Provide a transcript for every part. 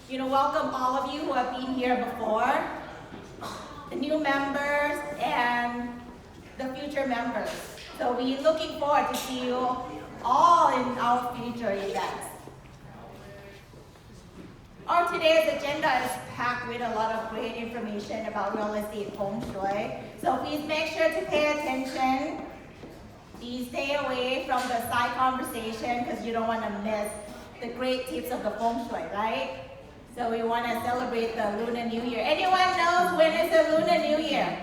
welcome all of you who have been here before, the new members, and the future members. So we're looking forward to see you all in our future events. Our today's agenda is packed with a lot of great information about real estate Feng Shui. So please make sure to pay attention. Please stay away from the side conversation because you don't want to miss the great tips of the Feng Shui, right? So we want to celebrate the Lunar New Year. Anyone knows when is the Lunar New Year?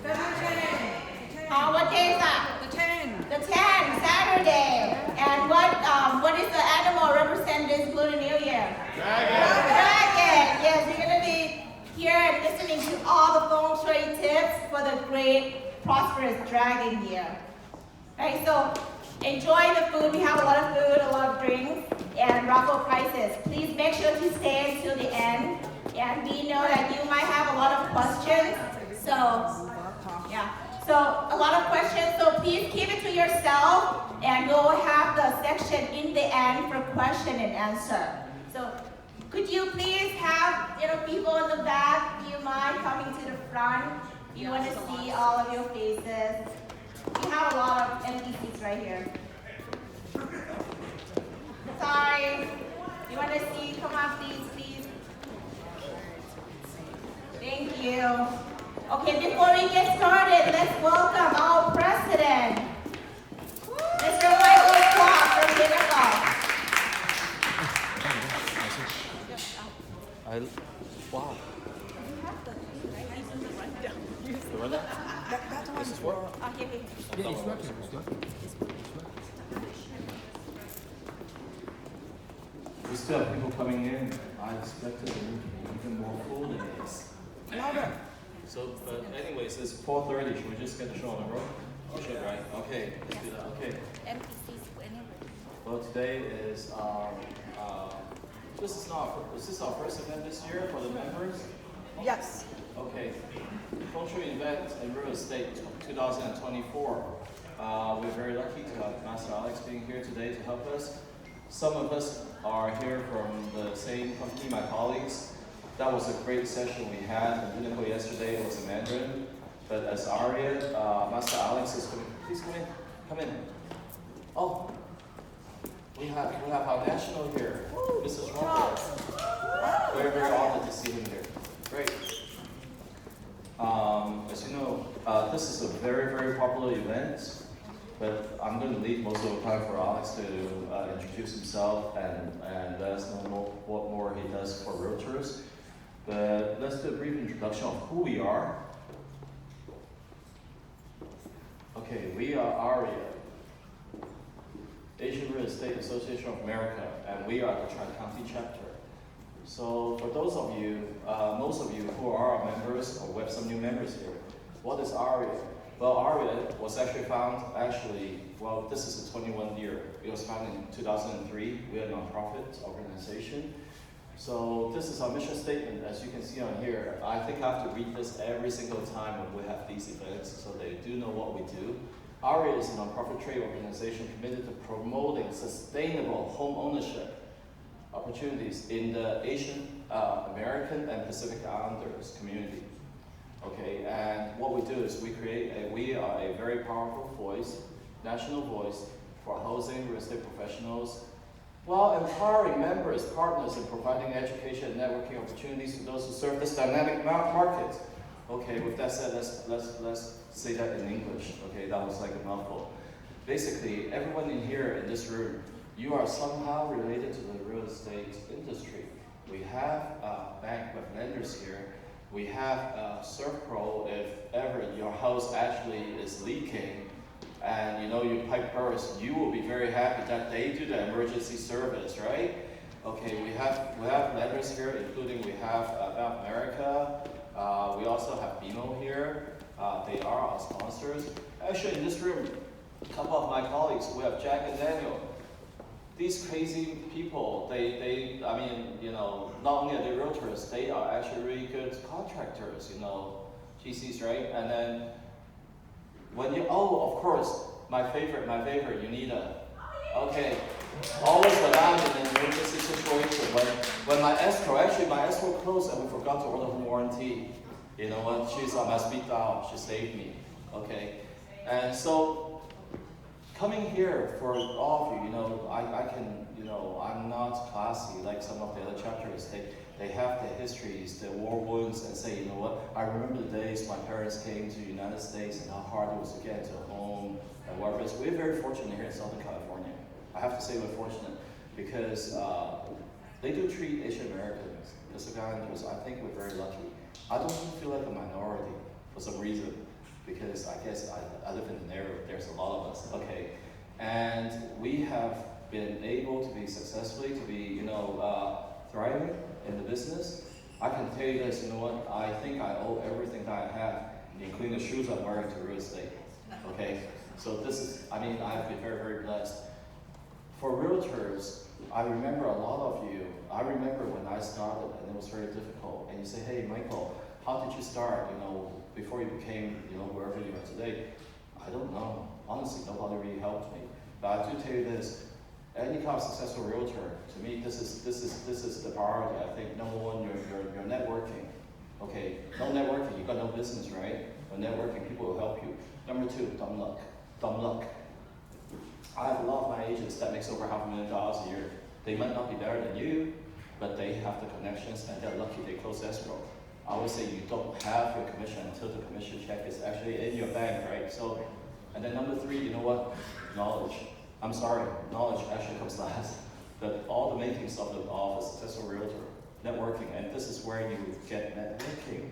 The 10. What day is that? The 10. The 10, Saturday. And what is the animal represent this Lunar New Year? Dragon. Yes, we're going to be here and listening to all the Feng Shui tips for the great, prosperous dragon year. Right, so enjoy the food. We have a lot of food, a lot of drinks, and raffle prizes. Please make sure to stay until the end. And we know that you might have a lot of questions. So a lot of questions. So please keep it to yourself, and we'll have the section in the end for question and answer. So could you please have people in the back? Do you mind coming to the front? You want to see all of your faces. We have a lot of empty seats right here. Sorry. You want to see? Come on, please. Thank you. Okay, before we get started, let's welcome our president, Mr. Michael Clark from Pinnacle. Wow. The rundown? This is work? Okay. Yeah, it's working. We still have people coming in. I expected them to be even more full than this. Louder. So, but anyways, it's 4:30. Should we just get the show on the road? Oh, should, right? Okay, let's do that. Okay. Well, today is is this our first event this year for the members? Yes. Okay. Feng Shui event in real estate 2024. We're very lucky to have Master Alex being here today to help us. Some of us are here from the same company, my colleagues. That was a great session we had in Pinnacle yesterday. It was in Mandarin. But as AREAA, Master Alex is coming. Please come in. Oh, we have our national here, Mrs. Roberts. Very, very honored to see him here. Great. As you know, this is a very, very popular event, but I'm going to leave most of the time for Alex to introduce himself and let us know what more he does for realtors. But let's do a brief introduction of who we are. Okay, we are AREAA, Asian Real Estate Association of America, and we are the Tri-County chapter. So for those of you, most of you who are our members, or we have some new members here, what is AREAA? Well, AREAA was actually found, this is the 21st year. It was founded in 2003. We're a nonprofit organization. So this is our mission statement, as you can see on here. I think I have to read this every single time when we have these events, so they do know what we do. AREAA is a nonprofit trade organization committed to promoting sustainable home ownership opportunities in the Asian, American, and Pacific Islanders community. Okay, and what we do is we are a very powerful voice, national voice for housing, real estate professionals, while empowering members, partners, and providing education and networking opportunities to those who serve this dynamic market. Okay, with that said, let's say that in English. Okay, that was like a mouthful. Basically, everyone in here in this room, you are somehow related to the real estate industry. We have bank with lenders here. We have ServPro if ever your house actually is leaking and your pipe bursts, you will be very happy that they do the emergency service, right? Okay, we have lenders here, including we have Bank of America. We also have BMO here. They are our sponsors. Actually, in this room, a couple of my colleagues, we have Jack and Daniel. These crazy people, not only are they realtors, they are actually really good contractors, GCs, right? And then of course, my favorite, Unita. Okay, always around in an emergency situation. situation when my escrow closed and we forgot to order home warranty. You know what? She's on my speed dial. She saved me. Okay, and so coming here for all of you, I can, I'm not classy like some of the other chapters. They have the histories, the war wounds, and say, you know what? I remember the days my parents came to the United States and how hard it was to get into a home and whatever. We're very fortunate here in Southern California. I have to say we're fortunate because they do treat Asian Americans, Pacific Islanders. I think we're very lucky. I don't feel like a minority for some reason because I guess I live in an area where there's a lot of us. Okay, and we have been able to be successfully to be thriving in the business. I can tell you this, you know what? I think I owe everything that I have, including the shoes I'm wearing, to real estate. Okay, so this is, I've been very, very blessed. For realtors, I remember a lot of you. I remember when I started and it was very difficult. And you say, hey, Michael, how did you start? Before you became, wherever you are today. I don't know. Honestly, nobody really helped me. But I do tell you this. Any kind of successful realtor, to me, this is the priority. I think number one, you're networking. Okay, no networking, you got no business, right? But networking, people will help you. Number two, dumb luck. Dumb luck. I have a lot of my agents that makes over $500,000 a year. They might not be better than you, but they have the connections and they're lucky they close escrow. I always say you don't have your commission until the commission check is actually in your bank, right? So, and then number three, you know what? Knowledge. I'm sorry, knowledge actually comes last. But all the makings of a successful realtor, networking, and this is where you get networking.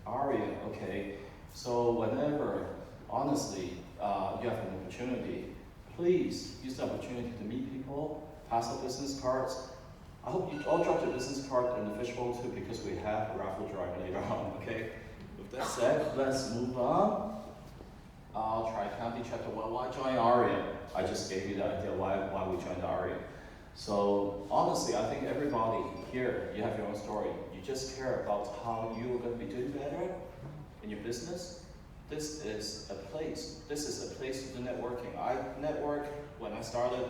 AREAA, okay? So whenever, honestly, you have an opportunity, please use the opportunity to meet people, pass out business cards. I hope you all drop your business card in the fishbowl too because we have a raffle drawing later on, okay? With that said, let's move on. Tri-County Chapter 1, why join AREAA? I just gave you the idea why we joined AREAA. So honestly, I think everybody here, you have your own story. You just care about how you're going to be doing better in your business. This is a place to do networking. I network when I started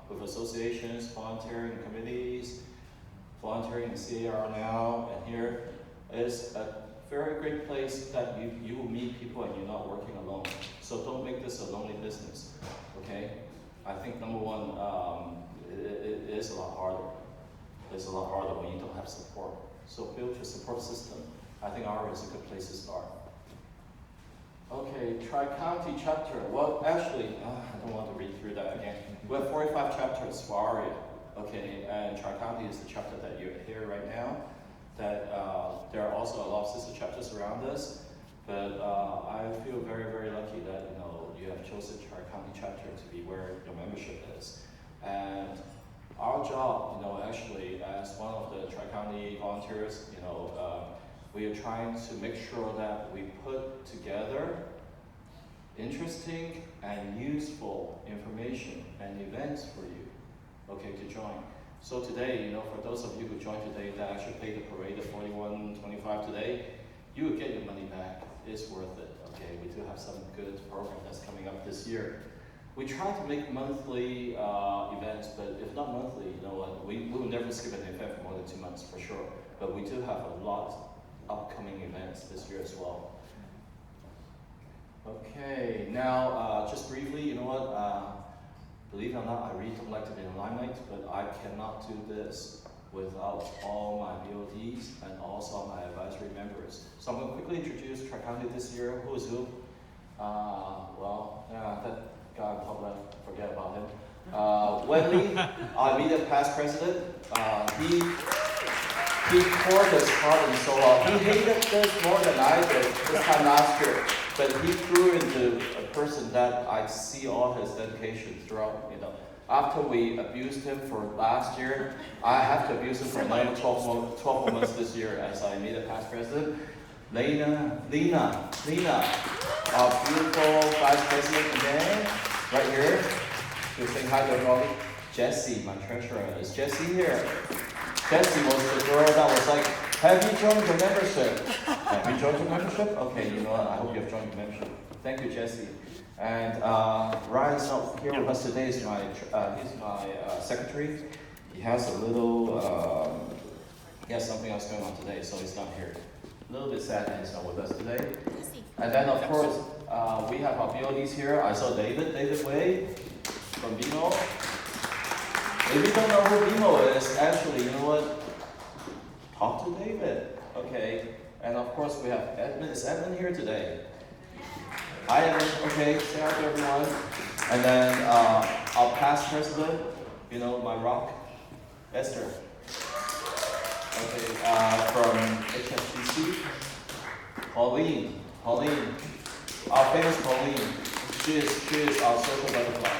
with associations, volunteering committees, volunteering in CAR now, and here is a very great place that you will meet people and you're not working alone. So don't make this a lonely business, okay? I think number one, it is a lot harder. It's a lot harder when you don't have support. So build your support system. I think AREAA is a good place to start. Okay, Tri-County chapter. Well, actually, I don't want to read through that again. We have 45 chapters for AREAA, okay? And Tri-County is the chapter that you're here right now. That there are also a lot of sister chapters around us, but I feel very, very lucky that you have chosen Tri-County chapter to be where your membership is. And our job, actually, as one of the Tri-County volunteers, we are trying to make sure that we put together interesting and useful information and events for you, okay, to join. So today, for those of you who joined today that actually paid the parade at $41.25 today, you will get your money back. It's worth it, okay? We do have some good program that's coming up this year. We try to make monthly events, but if not monthly, you know what, we will never skip an event for more than 2 months for sure. But we do have a lot upcoming events this year as well. Okay, now just briefly, you know what? Believe it or not, I really don't like to be in the limelight, but I cannot do this without all my VODs and also my advisory members. So I'm going to quickly introduce Tri-County this year. Who is who? That guy on top left, forget about him. Wendy, our immediate past president, he poured his heart and soul out. He hated this more than I did this time last year, but he grew into a person that I see all his dedication throughout, After we abused him for last year, I have to abuse him for another 12 more months this year as I meet a past president. Lena, our beautiful vice president again, right here. She's saying hi to everybody. Jessie, my treasurer. Is Jessie here? Jessie was the girl that was like, have you joined the membership? Have you joined the membership? Okay, you know what? I hope you have joined the membership. Thank you, Jessie. And Ryan's not here with us today. He's my secretary. he has a little, he has something else going on today, so he's not here. A little bit sad that he's not with us today. And then of course, we have our BODs here. I saw David Wei from BMO. If you don't know who BMO is, actually, you know what? Talk to David, okay? And of course, we have Edmund. Is Edmund here today? Hi, Edmund. Okay, say hi to everyone. And then our past president, you know, my rock, Esther. Okay, from HSBC, Pauline, our famous Pauline. She is our social butterfly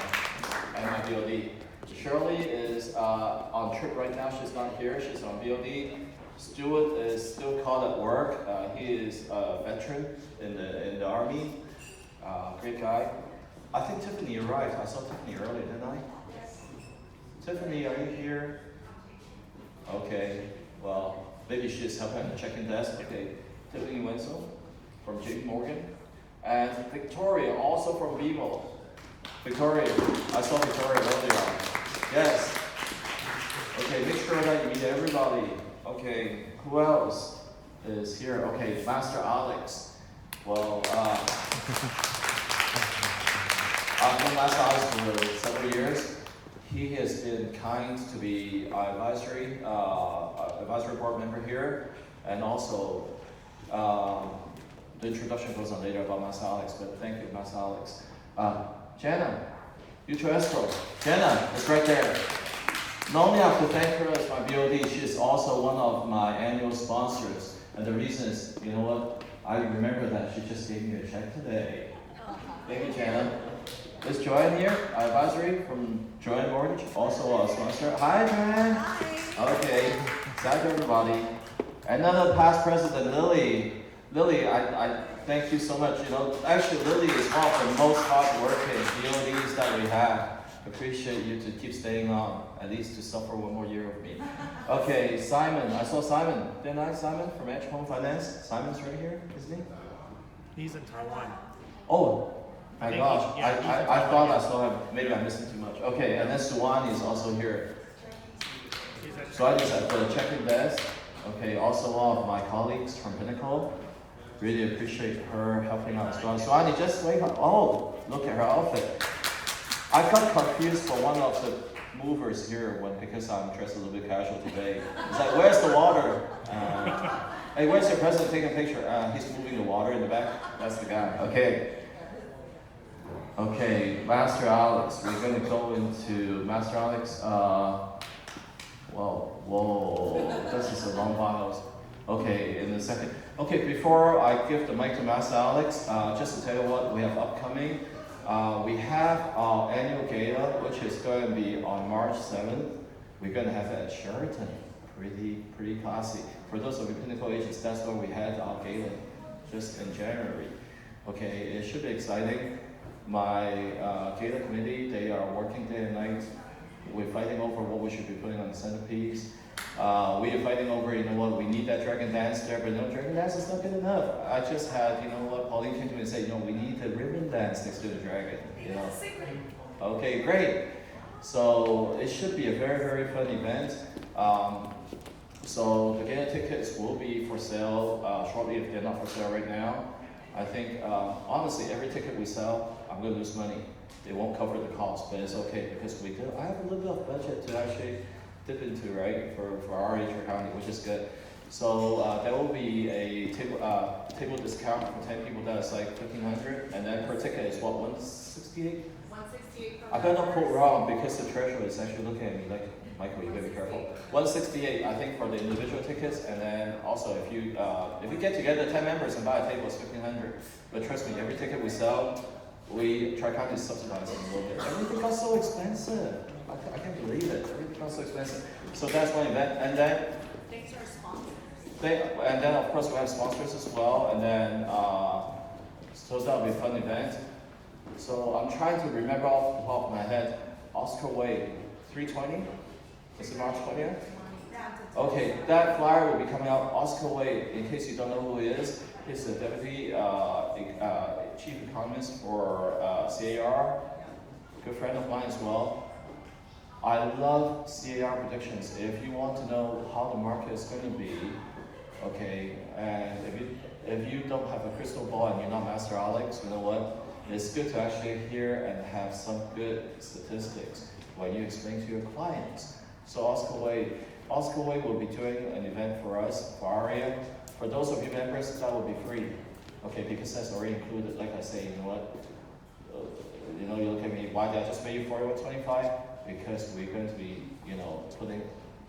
and my BOD. Shirley is on trip right now. She's not here. She's on BOD. Stuart is still called at work. He is a veteran in the army. Great guy. I think Tiffany arrived. I saw Tiffany earlier, didn't I? Yes. Tiffany, are you here? Okay. Well, maybe she's helping at the check-in desk. Okay. Tiffany Wenzel from JP Morgan. And Victoria, also from BMO. Victoria, I saw Victoria earlier on. Yes. Okay, make sure that you meet everybody. Okay, who else is here? Okay, Master Alex. Well, I've known Master Alex for several years. He has been kind to be our advisory board member here, and also the introduction goes on later about Master Alex, but thank you, Master Alex. Jenna, Future Astro. Jenna is right there. Not only have to thank her as my BOD, she is also one of my annual sponsors. And the reason is, you know what? I remember that she just gave me a check today. Thank you, Jenna. Is Joanne here? Our advisory from Joanne Mortgage, also a sponsor. Hi, Joanne. Hi. Okay. Say hi to everybody. And then the past president, Lily. Lily, I thank you so much. You know, actually, Lily is one of the most hard-working BODs that we have. Appreciate you to keep staying on, at least to suffer one more year with me. Okay, Simon. I saw Simon. Didn't I, Simon, from Edge Home Finance? Simon's right here, isn't he? He's in Taiwan. Oh, my gosh. I thought I saw him. Maybe I missed him too much. Okay, and then Suwani is also here. Suwani is at the check-in desk. Okay, also one of my colleagues from Pinnacle. Really appreciate her helping out as well. Suwani, just wake up. Oh, look at her outfit. I got confused for one of the movers here because I'm dressed a little bit casual today. It's like, where's the water? Hey, where's your president taking a picture? He's moving the water in the back. That's the guy. Okay. Okay, Master Alex. We're going to go into Master Alex. Whoa. This is a long while. Okay, in a second. Okay, before I give the mic to Master Alex, just to tell you what we have upcoming. We have our annual gala, which is going to be on March 7th. We're going to have it at Sheraton. Pretty classy. For those of you Pinnacle agents, that's where we had our gala just in January. Okay, it should be exciting. My gala committee, they are working day and night. We're fighting over what we should be putting on the centerpiece. We are fighting over, you know what, we need that dragon dance there, but no, dragon dance is not good enough. I just had, you know what, Pauline came to me and said, you know, we need the ribbon dance next to the dragon, you know. Okay, great. So it should be a very fun event. So the gala tickets will be for sale shortly if they're not for sale right now. I think, honestly, every ticket we sell, I'm going to lose money. They won't cover the cost, but it's okay because I have a little bit of budget to actually dip into, right, for AREAA County, which is good. So there will be a table discount for 10 people that's like $1,500, and then per ticket is what, $168? $168. I got not quote wrong because the treasurer is actually looking at me like, Michael, you gotta be careful. $168, I think, for the individual tickets, and then also if you get together 10 members and buy a table, it's $1,500. But trust me, every ticket we sell, we try to subsidize it a little bit. Everything got so expensive. I can't believe it. Everything got so expensive. So that's one event, and then Thanks to our sponsors. and then of course we have sponsors as well, and then so that'll be a fun event. So I'm trying to remember off the top of my head. Oscar Wade, 320. Is it March 20th? Okay, that flyer will be coming out. Oscar Wade, in case you don't know who he is, he's the deputy chief economist for CAR. Good friend of mine as well. I love CAR predictions. If you want to know how the market is going to be, okay, and if you don't have a crystal ball and you're not Master Alex, you know what? It's good to actually hear and have some good statistics when you explain to your clients. So Oscar Wei will be doing an event for us, for AREAA. For those of you members, that will be free. Okay, because that's already included. Like I say, you know what? You look at me, why did I just pay you $41.25? Because we're going to be, putting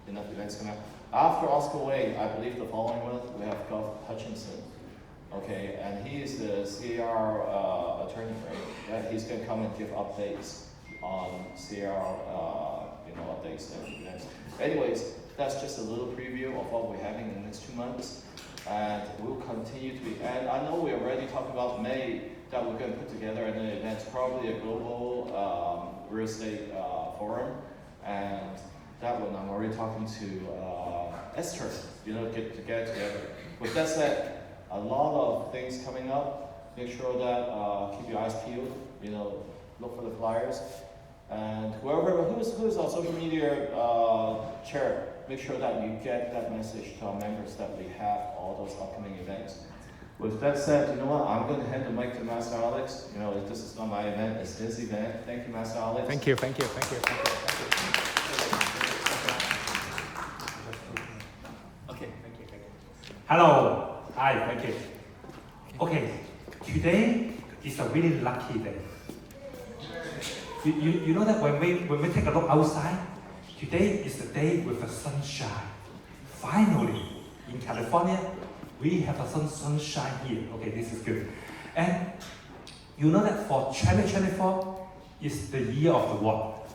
enough events coming up. After Oscar Wei, I believe the following month, we have Golf Hutchinson. Okay, and he is the CAR attorney, right? He's going to come and give updates on CAR, updates and events. Anyways, that's just a little preview of what we're having in the next 2 months. And we'll continue to be, and I know we already talked about May, that we're going to put together an event, probably a global real estate forum. And that one, I'm already talking to Esther, to get together. With that said, a lot of things coming up. Make sure that keep your eyes peeled. Look for the flyers, and who's our social media chair. Make sure that you get that message to our members that we have all those upcoming events. With that said, you know what? I'm going to hand the mic to Master Alex. This is not my event; it's his event. Thank you, Master Alex. Thank you. Okay, thank you. Hello. Hi, thank you. Okay, today is a really lucky day. You know that when we take a look outside, today is the day with the sunshine. Finally, in California, we have a sunshine here. Okay, this is good. And you know that for 2024 is the year of the what?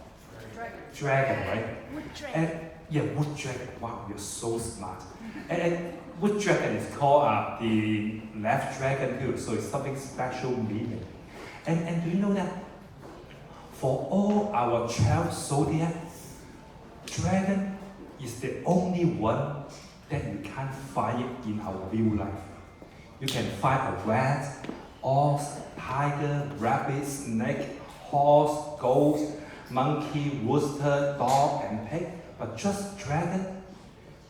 Dragon, right? Wood dragon. And wood dragon. Wow, you're so smart. And wood dragon is called the left dragon too, so it's something special meaning. And do you know that for all our 12 zodiac, dragon is the only one that you can't find it in our real life. You can find a rat, ox, tiger, rabbit, snake, horse, ghost, monkey, rooster, dog, and pig, but just dragon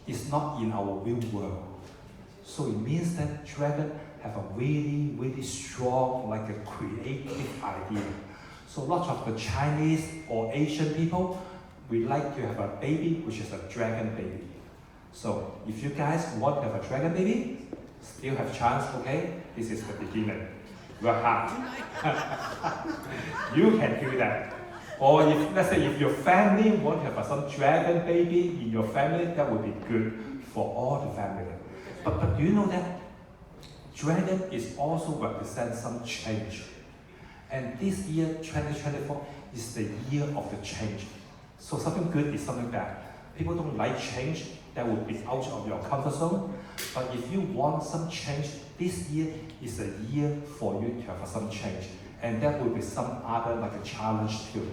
is not in our real world. So it means that dragon have a really, really strong, like a creative idea. So lots of the Chinese or Asian people, we like to have a baby, which is a dragon baby. So if you guys want to have a dragon baby, still have chance, okay? This is the beginning. Work hard. You can do that. Or if, let's say, if your family want to have some dragon baby in your family, that would be good for all the family. But do you know that dragon is also represents some change? And this year, 2024, is the year of the change. So something good is something bad. People don't like change, that would be out of your comfort zone. But if you want some change, this year is a year for you to have some change. And that will be some other like a challenge too.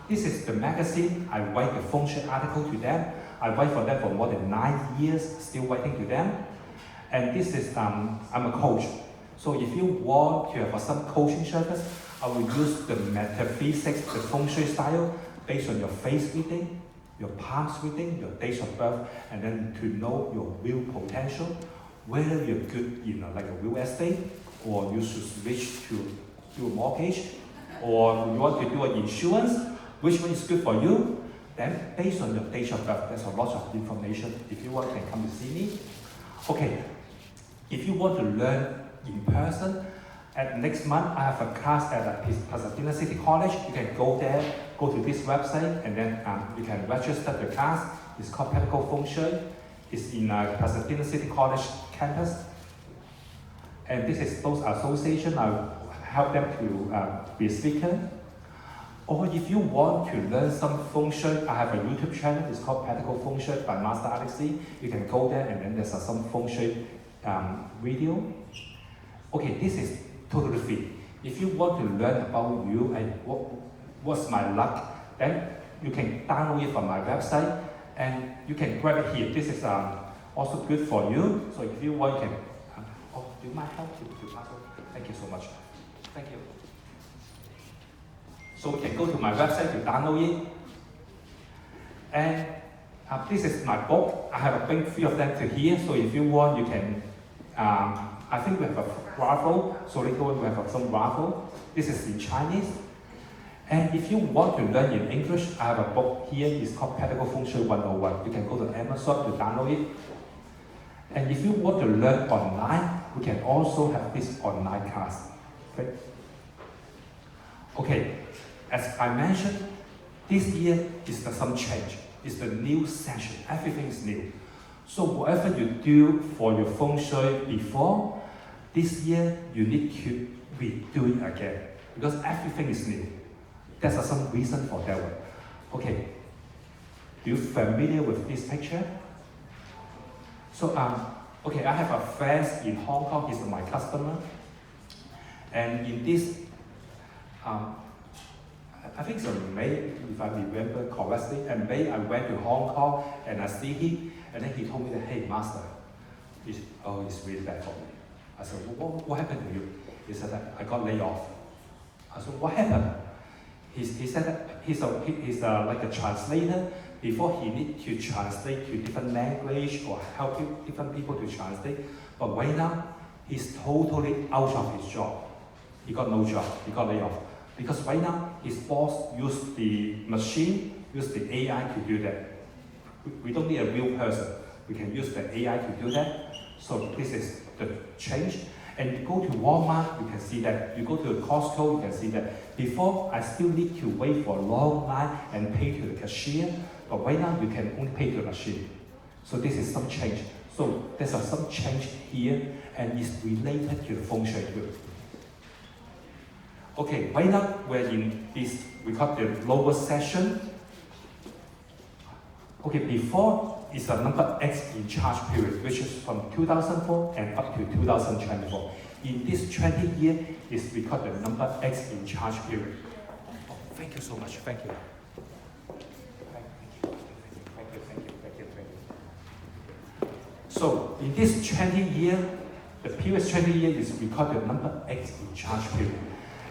This is the magazine. I write the Feng Shui article to them. I write for them for more than 9 years, still writing to them. And this is, I'm a coach. So if you want to have some coaching service, I will use the metaphysics, the Feng Shui style, based on your face reading, your palms reading, your days of birth, and then to know your real potential, whether you're good in like a real estate, or you should switch to do a mortgage, or you want to do an insurance, which one is good for you. Then based on your date of birth, there's a lot of information. If you want, you can come to see me. Okay, if you want to learn in person, at next month I have a class at Pasadena City College. You can go there, go to this website, and then you can register the class. It's called Practical Feng Shui. It's in Pasadena City College campus. And this is those association. I'll help them to be a speaker. Or if you want to learn some Feng Shui, I have a YouTube channel. It's called Practical Feng Shui by Master Alex. You can go there, and then there's some Feng Shui video. Okay, this is totally free. If you want to learn about you and what's my luck, then you can download it from my website, and you can grab it here. This is also good for you. So if you want, you can. Do you mind help to pass on? Thank you so much. Thank you. So you can go to my website to download it. And this is my book. I have a big few of them to here, so if you want, you can, I think we have a raffle, so later on we have some raffle. This is in Chinese. And if you want to learn in English, I have a book here, it's called Practical Feng Shui 101. You can go to Amazon to download it. And if you want to learn online, we can also have this online class. Okay? Okay, as I mentioned, this year is some change. It's the new session. Everything is new. So whatever you do for your Feng Shui before, this year you need to redo it again because everything is new. There's some reason for that one. Okay, are you familiar with this picture? So okay, I have a friend in Hong Kong. He's my customer, and in this, I think it's May, if I remember correctly. And May, I went to Hong Kong and I see him, and then he told me that, hey, master, it's really bad for me. I said, what happened to you? He said that I got laid off. I said, what happened? He said that he's like a translator. Before he need to translate to different language or help different people to translate. But right now, he's totally out of his job. He got no job. He got laid off. Because right now, his boss used the machine, use the AI to do that. We don't need a real person. We can use the AI to do that. So this is the change. And you go to Walmart, you can see that. You go to Costco, you can see that. Before, I still need to wait for a long line and pay to the cashier. But right now, you can only pay to the machine. So this is some change. So there's some change here, and it's related to the Feng Shui too. Okay, right now we're in this, we call the lower session. Okay, before is a number X in charge period, which is from 2004 and up to 2024. In this 20 year, is we call the number X in charge period. Oh, thank you so much, thank you. So in this 20 year, the previous 20 years is we call the number X in charge period.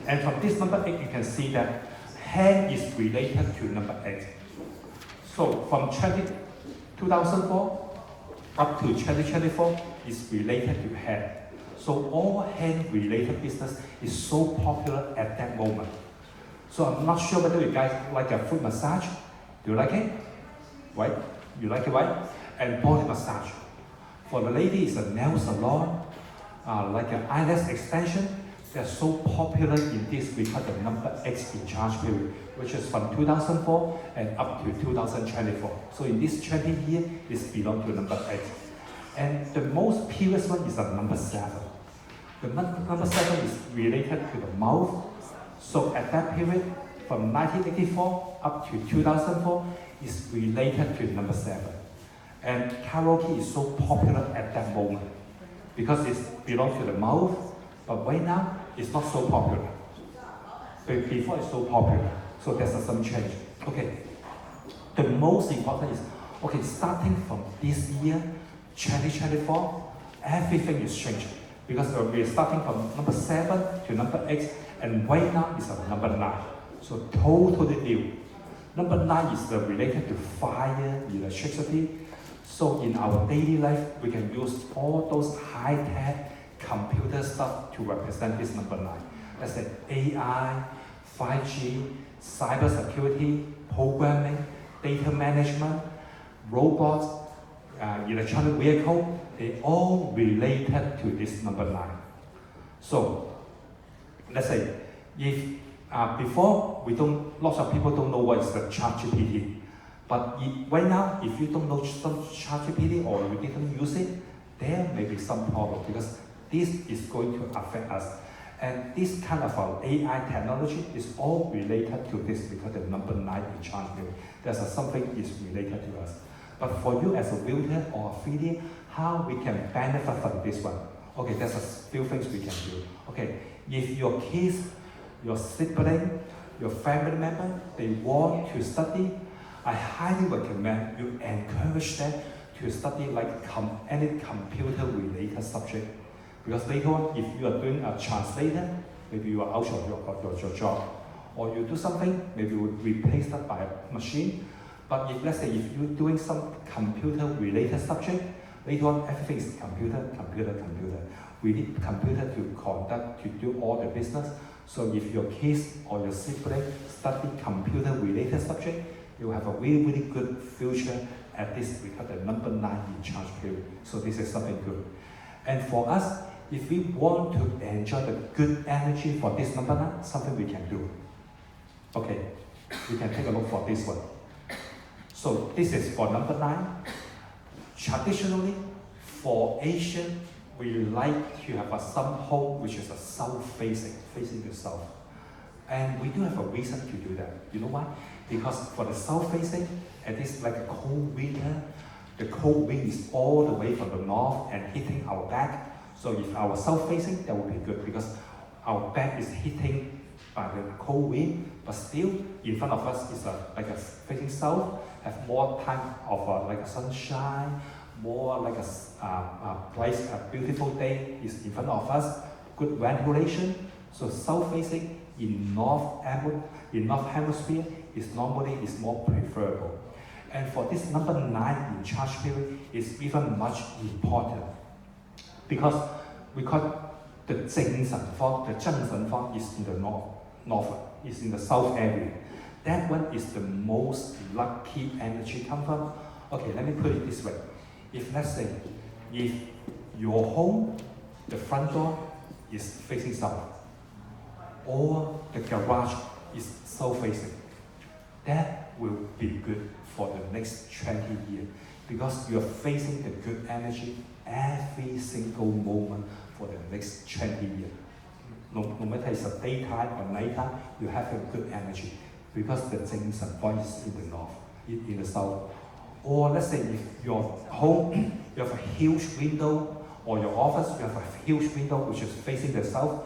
And from this number 8, you can see that hand is related to number 8. So from 2004 up to 2024 is related to hand. So all hand-related business is so popular at that moment. So I'm not sure whether you guys like a foot massage. Do you like it? Right? You like it, right? And body massage. For the lady, it's a nail salon, like an eyelash extension. They're so popular in this we call the number X in charge period, which is from 2004 and up to 2024. So in this 20 year, it belongs to number X. And the most previous one is a number 7. The number 7 is related to the mouth. So at that period, from 1984 up to 2004, is related to number 7. And karaoke is so popular at that moment because it belongs to the mouth. But right now, it's not so popular. But before it's so popular. So there's some change. Okay. The most important is, okay, starting from this year, 2024, everything is changing. Because we're starting from number 7 to number 8, and right now is number 9. So totally new. Number 9 is related to fire, electricity. So in our daily life, we can use all those high-tech computer stuff to represent this number 9. Let's say AI, 5G, cybersecurity, programming, data management, robots, electronic vehicle, they all related to this number 9. So let's say if before lots of people don't know what is the ChatGPT. But right now, if you don't know some ChatGPT or you didn't use it, there may be some problem because this is going to affect us. And this kind of AI technology is all related to this because the number 9 in charge period. There's something is related to us. But for you as a realtor or affiliate, how we can benefit from this one? Okay, there's a few things we can do. Okay, if your kids, your sibling, your family member, they want to study, I highly recommend you encourage them to study like any computer-related subject. Because later on, if you are doing a translator, maybe you are out of your job. Or you do something, maybe you will replace that by a machine. But if let's say if you're doing some computer-related subject, later on everything is computer. We need computer to conduct, to do all the business. So if your kids or your sibling study computer-related subject, you have a really good future at this, we call the number 9 in charge period. So this is something good. And for us, if we want to enjoy the good energy for this number 9, something we can do. Okay, we can take a look for this one. So this is for number 9. Traditionally, for Asian, we like to have some home which is a south-facing, facing the south. And we do have a reason to do that. You know why? Because for the south-facing, it is like a cold winter. The cold wind is all the way from the north and hitting our back. So if our south-facing, that would be good because our back is hitting by the cold wind, but still in front of us is like a facing south, have more time of like a sunshine, more like a place, a beautiful day is in front of us, good ventilation. So south-facing in north hemisphere is normally more preferable. And for this number 9 in charge period is even much important because we call the 正神方, the 正神方 is in the north, is in the south area. That one is the most lucky energy come from. Okay, let me put it this way. If let's say, if your home, the front door is facing south, or the garage is south facing, that will be good for the next 20 years because you're facing the good energy every single moment for the next 20 years. No matter it's a daytime or nighttime, you have a good energy because the 正神方 is in the north, in the south. Or let's say if your home, you have a huge window, or your office, you have a huge window which is facing the south,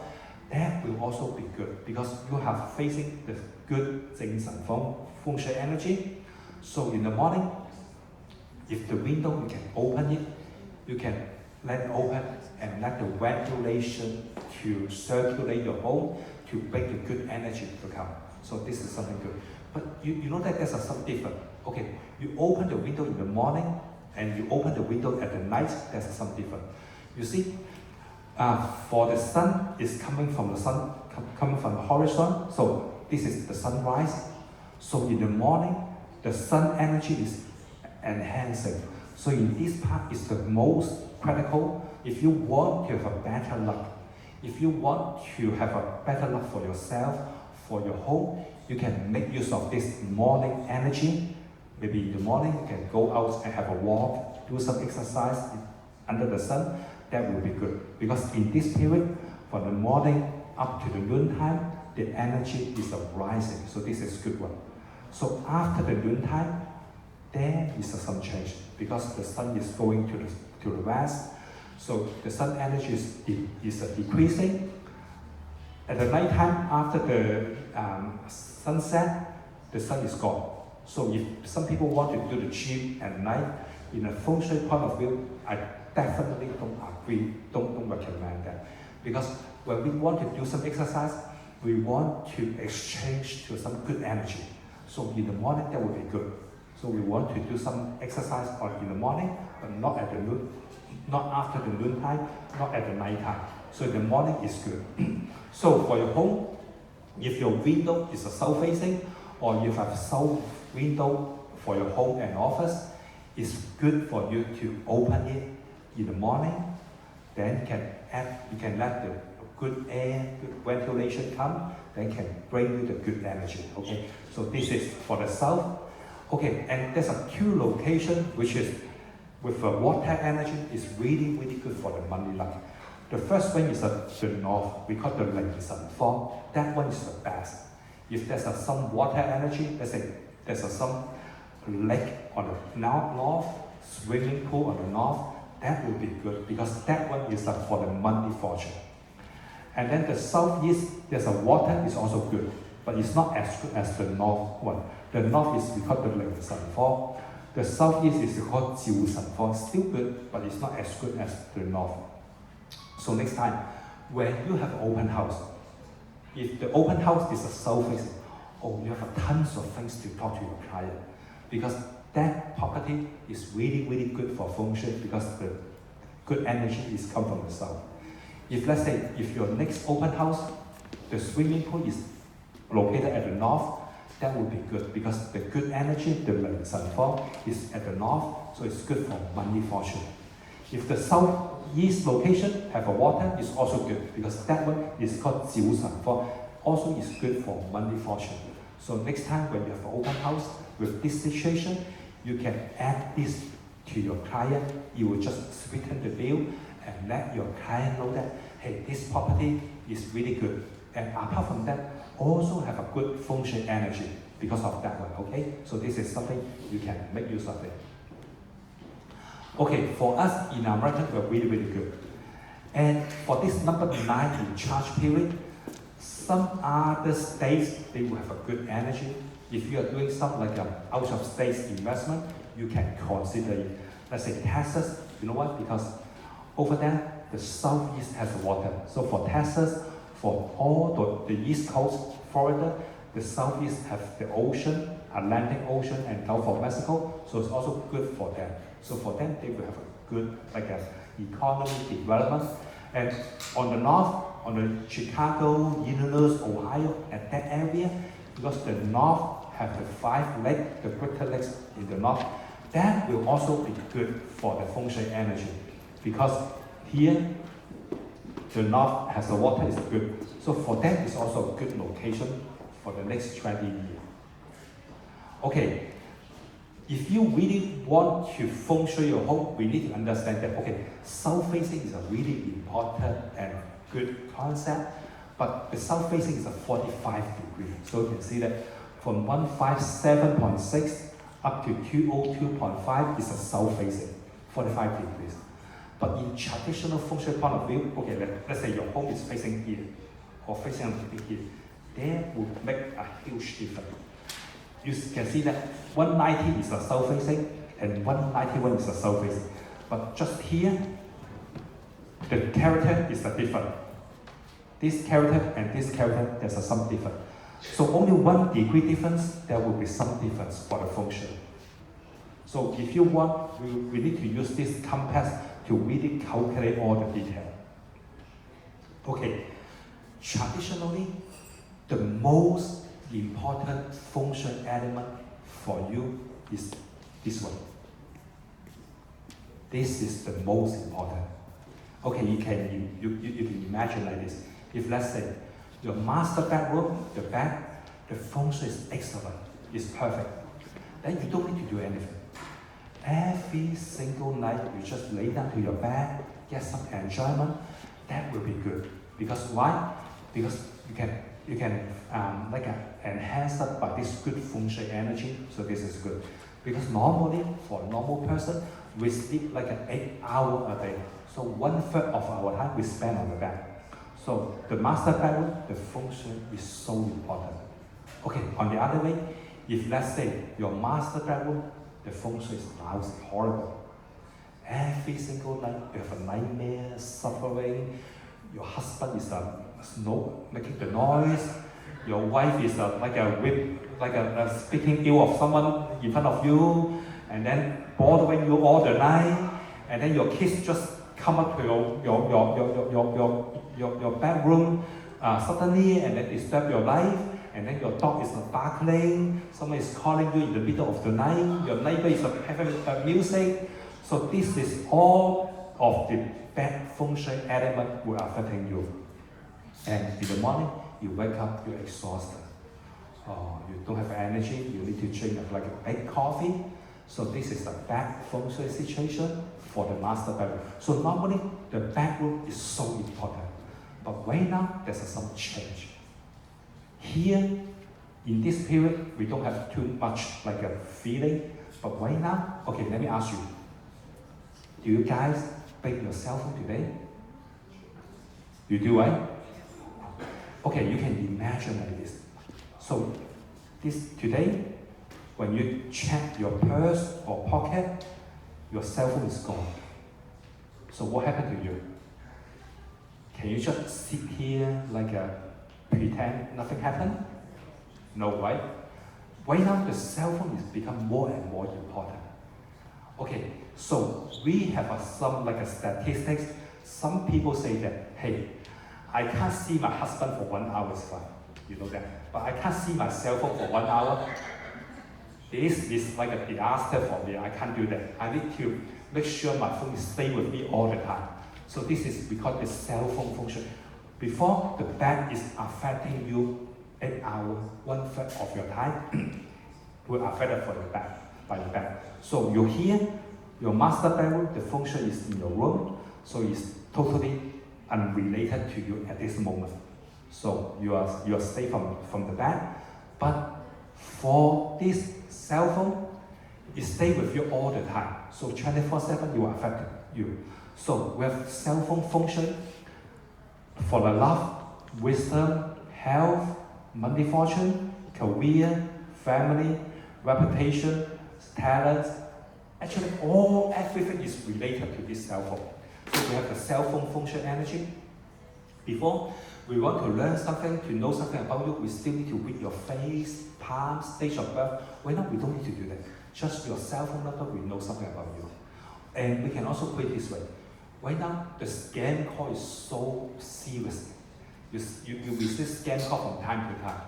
that will also be good because you have facing the good 正神方 Feng Shui energy. So in the morning, if the window, you can open it, you can let it open and let the ventilation to circulate your home to bring the good energy to come. So this is something good. But you know that there's something different. Okay, you open the window in the morning and you open the window at the night, there's something different. You see, for the sun is coming from the horizon, so this is the sunrise. So in the morning, the sun energy is enhancing. So in this part is the most critical. If you want to have a better luck, if you want to have a better luck for yourself, for your home, you can make use of this morning energy. Maybe in the morning, you can go out and have a walk, do some exercise under the sun. That will be good. Because in this period, from the morning up to the noontime, the energy is rising. So this is a good one. So after the noontime, there is some change because the sun is going to the west. So the sun energy is decreasing. At the night time, after the sunset, the sun is gone. So if some people want to do the gym at night, in a Feng Shui point of view, I definitely don't agree, don't recommend that. Because when we want to do some exercise, we want to exchange to some good energy. So in the morning, that would be good. So we want to do some exercise in the morning, but not at the noon, not after the noontime, not at the night time. So in the morning is good. So for your home, if your window is a south facing, or you have south window for your home and office, it's good for you to open it in the morning. Then you can let the good air, good ventilation come. Then can bring you the good energy. Okay. So this is for the south. Okay, and there's a 2 location which is with the water energy is really good for the money luck. The first one is the north. We call the 凌晨方. That one is the best. If there's some water energy, let's say there's some lake on the north, swimming pool on the north, that will be good because that one is for the money fortune. And then the southeast, there's a water, is also good, but it's not as good as the north one. The north is we call the 凌晨方. The southeast is called 照神方. Still good, but it's not as good as the north. So next time, when you have open house, if the open house is a south facing, you have tons of things to talk to your client. because that property is really, really good for Feng Shui because the good energy is come from the south. If let's say, if your next open house, the swimming pool is located at the north, that would be good because the good energy, the sunfall, is at the north, so it's good for money fortune. If the southeast location have a water, it's also good because that one is called Jiu Sanfall, also is good for money fortune. So next time when you have an open house with this situation, you can add this to your client. You will just sweeten the deal and let your client know that, hey, this property is really good. And apart from that, also have a good Feng Shui energy because of that one, okay? So this is something you can make use of it. Okay, for us in America, we're really, really good. And for this number 9 in charge period, some other states, they will have a good energy. If you are doing something like an out-of-state investment, you can consider it. Let's say Texas, you know what? Because over there, the southeast has water. So for Texas, for all the east coast, Florida, the southeast have the ocean, Atlantic Ocean and Gulf of Mexico, so it's also good for them. So for them, they will have a good economy development. And on the north, on the Chicago, Illinois, Ohio, and that area, because the north have the 5 lakes, the Greater Lakes in the north, that will also be good for the Feng Shui energy. Because here, the north has the water is good. So for them, it's also a good location for the next 20 years. Okay, if you really want to Feng Shui your home, we need to understand that, okay, south facing is a really important and good concept, but the south facing is a 45 degrees. So you can see that from 157.6 up to 202.5 is a south facing, 45 degrees. But in traditional Feng Shui point of view, okay, let's say your home is facing here, or facing a little bit here, that will make a huge difference. You can see that 190 is a south facing, and 191 is a south facing. But just here, the character is a different. This character and this character, there's some difference. So only 1 degree difference, there will be some difference for the Feng Shui. So if you want, we need to use this compass to really calculate all the detail. Okay, traditionally, the most important Feng Shui element for you is this one. This is the most important. Okay, you can imagine like this. If let's say your master bedroom, the bed, the Feng Shui is excellent, it's perfect, then you don't need to do anything. Every single night, you just lay down to your bed, get some enjoyment, that will be good. Because why? Because you can enhance it by this good Feng Shui energy, so this is good. Because normally, for a normal person, we sleep like 8 hours a day. So 1/3 of our time we spend on the bed. So the master bedroom, the Feng Shui is so important. Okay, on the other way, if let's say your master bedroom, the Feng Shui is lousy, horrible. Every single night you have a nightmare, suffering. Your husband is making the noise. Your wife is speaking ill of someone in front of you, and then bothering you all the night. And then your kids just come up to your bedroom suddenly, and then disturb your life. And then your dog is barking, someone is calling you in the middle of the night, your neighbor is having music. So this is all of the bad Feng Shui element will affecting you. And in the morning, you wake up, you're exhausted. You don't have energy, you need to drink like a big coffee. So this is a bad Feng Shui situation for the master bedroom. So normally, the bedroom is so important. But right now, there's some change. Here, in this period, we don't have too much like a feeling, but right now, okay, let me ask you, do you guys bake your cell phone today? You do, right? Okay, you can imagine like this. So, today, when you check your purse or pocket, your cell phone is gone. So what happened to you? Can you just sit here like pretend nothing happened? No, right? Right now, the cell phone is become more and more important. Okay, so we have some like a statistics. Some people say that, hey, I can't see my husband for 1 hour is fine. You know that. But I can't see my cell phone for 1 hour. This is like a disaster for me. I can't do that. I need to make sure my phone stays with me all the time. So this is because the cell phone function. Before the bed is affecting you 8 hours, 1/3 of your time will affect for your bed, by the bed. So you're here, your master bedroom, the function is in your room, so it's totally unrelated to you at this moment. So you are safe from the bed. But for this cell phone, it stays with you all the time. So 24/7 you are affected you. So with cell phone function, for the love, wisdom, health, money fortune, career, family, reputation, talents, actually everything is related to this cell phone. So we have the cell phone function energy. Before we want to learn something, to know something about you, we still need to read your face, palm, stage of birth. Right now we don't need to do that. Just your cell phone number, we know something about you. And we can also put it this way. Right now, the scam call is so serious. You receive scam call from time to time.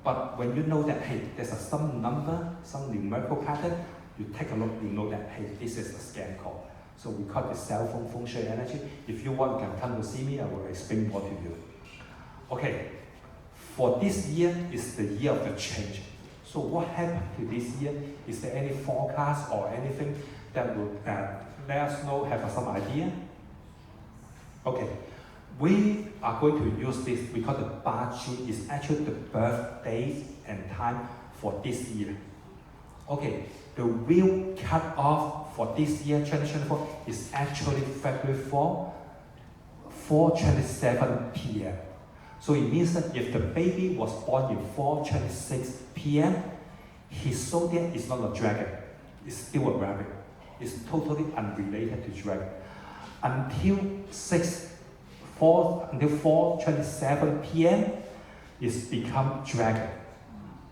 But when you know that, hey, there's some number, some numerical pattern, you take a look, you know that, hey, this is a scam call. So we call it cell phone Feng Shui energy. If you want, you can come to see me, I will explain more to you. Okay, for this year is the year of the change. So what happened to this year? Is there any forecast or anything that will let us know, have some idea? Okay, we are going to use this because the Baji is actually the birth date and time for this year. Okay, the real cut-off for this year, 2024, is actually February 4:27 p.m. So it means that if the baby was born in 4:26 p.m., his zodiac is not a dragon, it's still a rabbit. It's totally unrelated to dragon. Until 4:27 p.m., it's become dragon.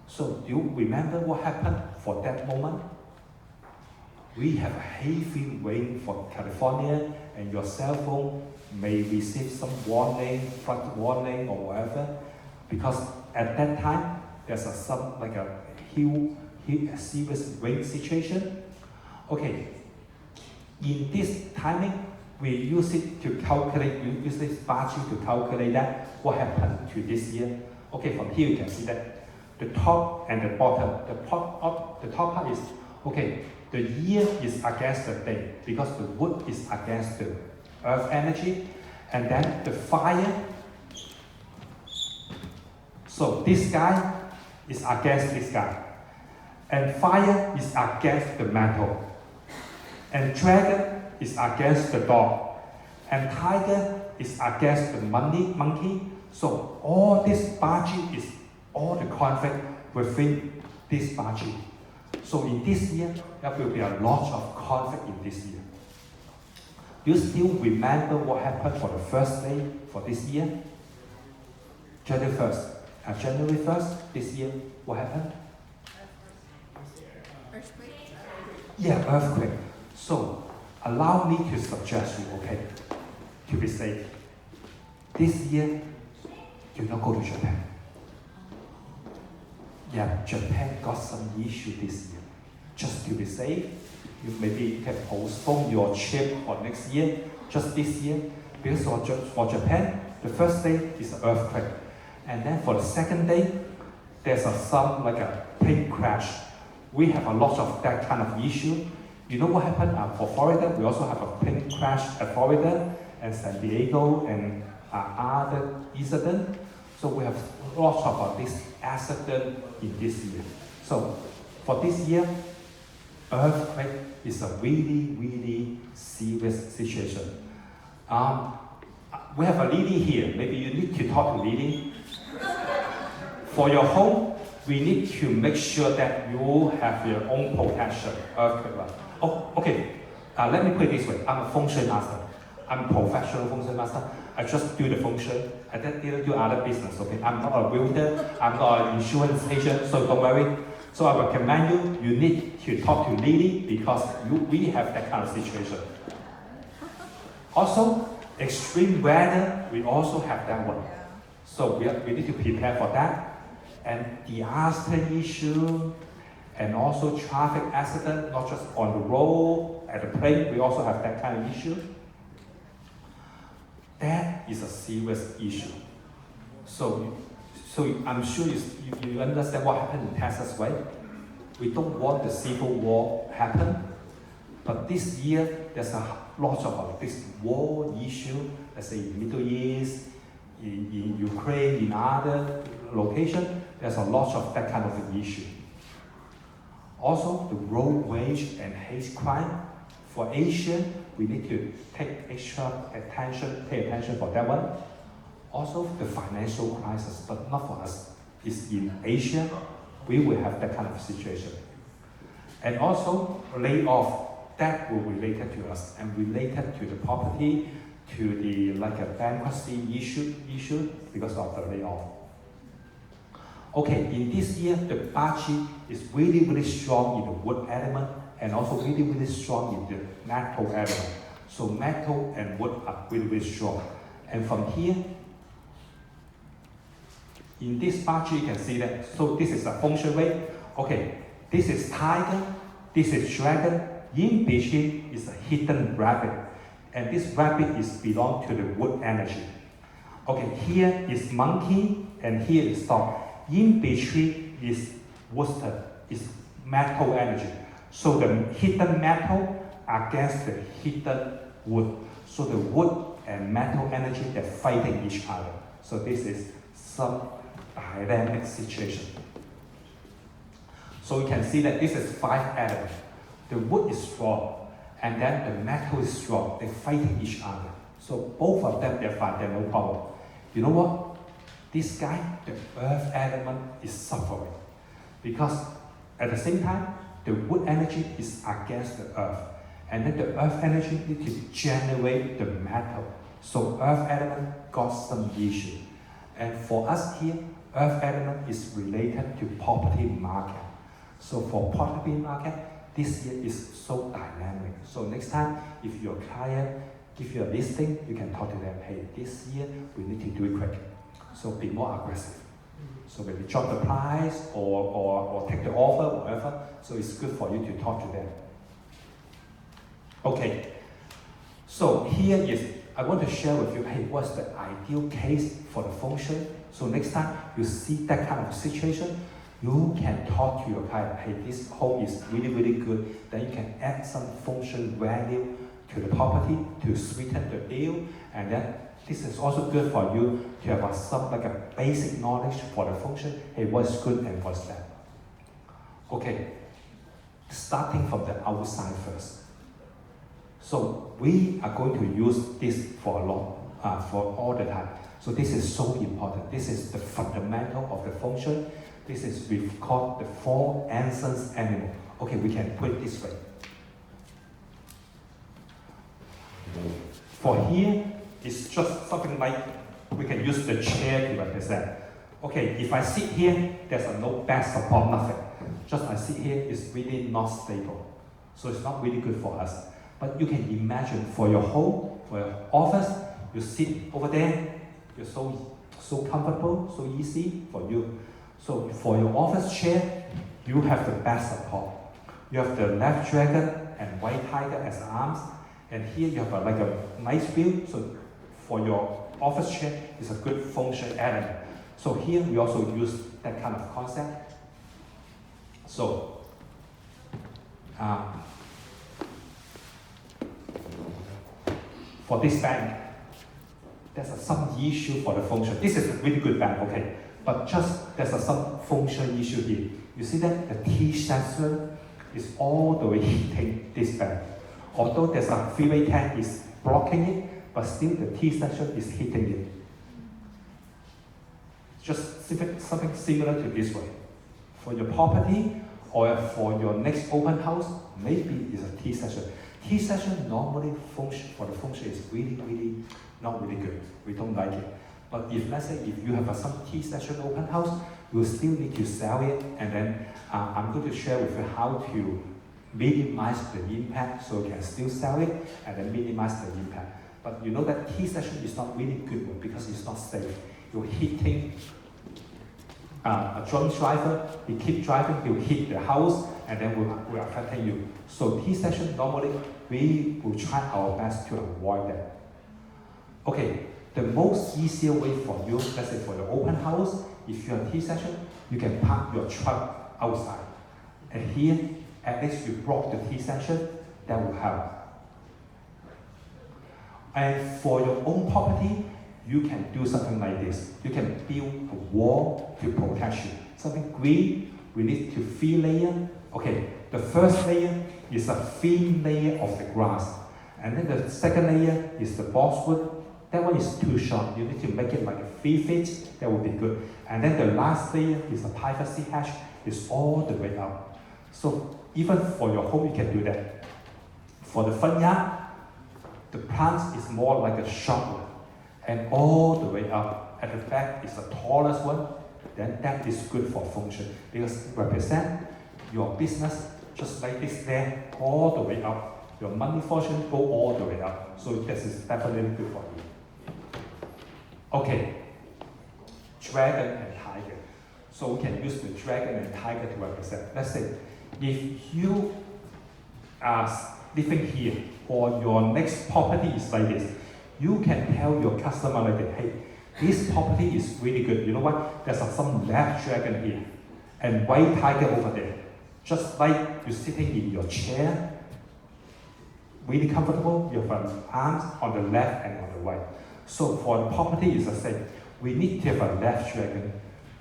So do you remember what happened for that moment? We have heavy rain for California, and your cell phone may receive some warning, flood warning or whatever, because at that time there's some like a huge serious rain situation. Okay, in this timing, we use it to calculate, we use this Baji to calculate that what happened to this year. Okay, from here you can see that the top and the bottom, the top part is, okay, the year is against the day because the wood is against the earth energy, and then the fire. So this guy is against this guy, and fire is against the metal, and dragon is against the dog, and tiger is against the monkey. So all this Baji is all the conflict within this Baji. So in this year, there will be a lot of conflict in this year. Do you still remember what happened for the first day for this year? January 1st. January 1st, this year, what happened? Earthquake. Yeah, earthquake. So allow me to suggest you, okay, to be safe. This year, do not go to Japan. Yeah, Japan got some issue this year. Just to be safe, you maybe can postpone your trip for next year, just this year, because for Japan, the first day is an earthquake. And then for the second day, there's some like a plane crash. We have a lot of that kind of issue. You know what happened for Florida? We also have a plane crash at Florida and San Diego and other incident. So we have lots of this accident in this year. So for this year, earthquake is a really, really serious situation. We have a Lily here. Maybe you need to talk to Lily. For your home, we need to make sure that you have your own protection. Earthquake. Oh, okay. Let me put it this way. I'm a Feng Shui Master. I'm a professional Feng Shui Master. I just do the Feng Shui. I didn't do other business, okay? I'm not a builder. I'm not an insurance agent, so don't worry. So I recommend you need to talk to Lily because we have that kind of situation. Also, extreme weather, we also have that one. So we need to prepare for that. And disaster issue, and also traffic accident, not just on the road, at the plane, we also have that kind of issue. That is a serious issue. So I'm sure you understand what happened in Texas, right? We don't want the civil war happen, but this year there's a lot of this war issue, let's say in Middle East, in Ukraine, in other locations, there's a lot of that kind of issue. Also, the road rage and hate crime. For Asia, we need to take extra attention, pay attention for that one. Also, the financial crisis, but not for us. It's in Asia, we will have that kind of situation. And also, layoff, that will be related to us and related to the property, to the like a bankruptcy issue because of the layoff. Okay, in this year, the budget is really, really strong in the wood element and also really, really strong in the metal element. So metal and wood are really, really strong. And from here, in this budget, you can see that. So this is a Feng Shui way. Okay, this is tiger, this is dragon. In between is a hidden rabbit. And this rabbit is belong to the wood energy. Okay, here is monkey and here is dog. In between is worsted, is metal energy. So the hidden metal against the hidden wood. So the wood and metal energy, they're fighting each other. So this is some dynamic situation. So you can see that this is 5 elements. The wood is strong, and then the metal is strong. They're fighting each other. So both of them, they're fine, they're no problem. You know what? This guy, the earth element, is suffering. Because at the same time, the wood energy is against the earth. And then the earth energy needs to generate the metal. So earth element got some issue. And for us here, earth element is related to property market. So for property market, this year is so dynamic. So next time, if your client give you a listing, you can talk to them, hey, this year we need to do it quick. So be more aggressive. So maybe drop the price or take the offer, whatever. So it's good for you to talk to them. Okay. So here is, I want to share with you, hey, what's the ideal case for the Feng Shui? So next time you see that kind of situation, you can talk to your client, hey, this home is really, really good. Then you can add some Feng Shui value to the property to sweeten the deal. And then this is also good for you to have some like a basic knowledge for the Feng Shui. Hey, what's good and what's bad? Okay, starting from the outside first. So we are going to use this for a lot, for all the time. So this is so important. This is the fundamental of the Feng Shui. This is we've called the 4 ancient animals. Okay, we can put it this way. For here, it's just something like we can use the chair to represent. Okay, if I sit here, there's no back support, nothing. Just I sit here is really not stable. So it's not really good for us. But you can imagine for your home, for your office, you sit over there, you're so comfortable, so easy for you. So for your office chair, you have the back support. You have the left dragon and white tiger as arms. And here you have like a nice view. So for your office chair, it's a good Feng Shui element. So here we also use that kind of concept. So for this bank, there's some issue for the Feng Shui. This is a really good bank, okay. But just there's some Feng Shui issue here. You see that the T section is all the way hitting this bank. Although there's a freeway tank is blocking it, but still the T section is hitting it. Just something similar to this way. For your property or for your next open house, maybe it's a T section. T section normally for the Feng Shui is really, really not really good. We don't like it. But if let's say if you have some T section open house, you still need to sell it, and then I'm going to share with you how to minimize the impact so you can still sell it and then minimize the impact. But you know that T session is not really good one because it's not safe. You're hitting a drunk driver, he keep driving, he'll hit the house, and then will affecting you. So T session, normally, we will try our best to avoid that. Okay, the most easier way for you, let's say for your open house, if you're in T session, you can park your truck outside. And here, at least you block the T session, that will help. And for your own property, you can do something like this. You can build a wall to protect you. Something green, we need to 3 layers. Okay, the first layer is a thin layer of the grass. And then the second layer is the boxwood. That one is too short. You need to make it like a 3 feet. That would be good. And then the last layer is a privacy hedge. It's all the way up. So even for your home, you can do that. For the front yard, the plant is more like a short one. And all the way up. At the back is the tallest one. Then that is good for Feng Shui because it represents your business just like this there, all the way up. Your money fortune go all the way up. So this is definitely good for you. Okay, dragon and tiger. So we can use the dragon and tiger to represent. Let's say, if you are living here or your next property is like this, you can tell your customer like that, hey, this property is really good. You know what? There's some left dragon here and white tiger over there. Just like you're sitting in your chair, really comfortable, you have arms on the left and on the right. So for the property is the same. We need to have a left dragon,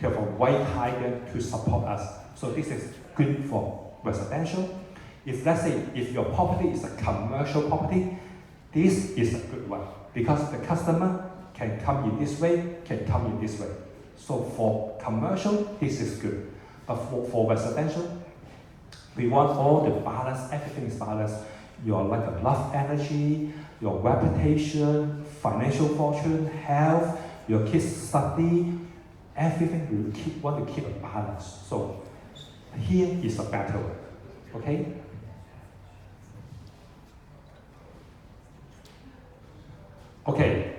to have a white tiger to support us. So this is good for residential. If let's say, if your property is a commercial property, this is a good one because the customer can come in this way, can come in this way. So for commercial, this is good. But for residential, we want all the balance, everything is balanced. Your like a love energy, your reputation, financial fortune, health, your kids' study, everything we want to keep a balance. So here is a better one. Okay? Okay.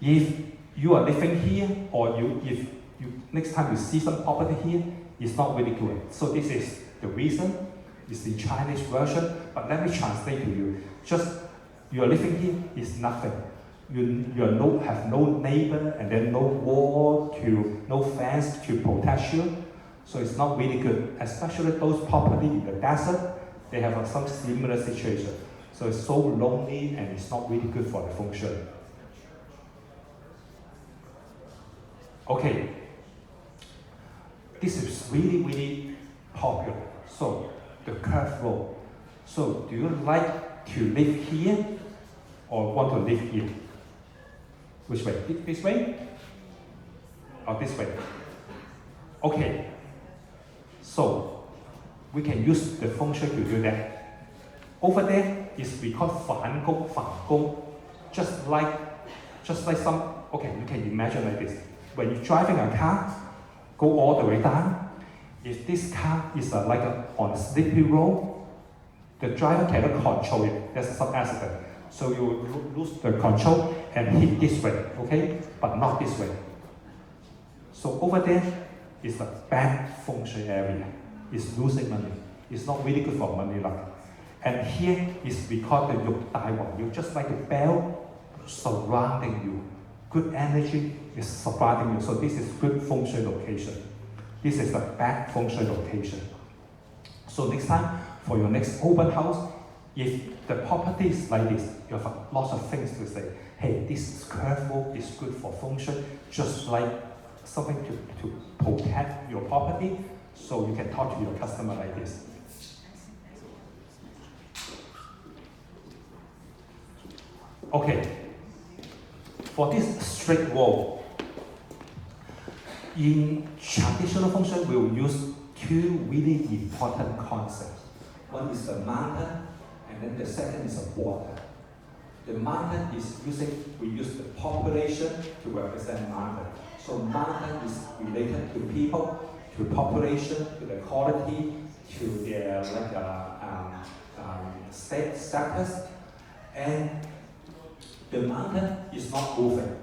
If you are living here, or if you next time you see some property here, it's not really good. So this is the reason. It's the Chinese version, but let me translate to you. Just you are living here is nothing. You have no neighbor, and then no wall no fence to protect you. So it's not really good. Especially those property in the desert, they have some similar situation. So it's so lonely and it's not really good for the Feng Shui. Okay, this is really, really popular. So the curved road. So do you like to live here or want to live here? Which way? This way? Or this way? Okay. So we can use the Feng Shui to do that. Over there is we call Fan Gong. Just like some, okay, you can imagine like this. When you're driving a car, go all the way down. If this car is on a slippery road, the driver cannot control it. There's some accident. So you lose the control and hit this way, okay? But not this way. So over there is a bad Feng Shui area. It's losing money. It's not really good for money luck. And here is we call the Yuk Dai Wang. You're just like a bell surrounding you. Good energy is surrounding you. So this is good Feng Shui location. This is a bad Feng Shui location. So next time, for your next open house, if the property is like this, you have lots of things to say. Hey, this curved road is good for Feng Shui, just like something to protect your property, so you can talk to your customer like this. Okay, for this straight wall, in traditional Feng Shui, we will use two really important concepts. One is the mountain, and then the second is the water. The mountain is we use the population to represent mountain. So mountain is related to people, to population, to the quality, to their status, and the mountain is not moving.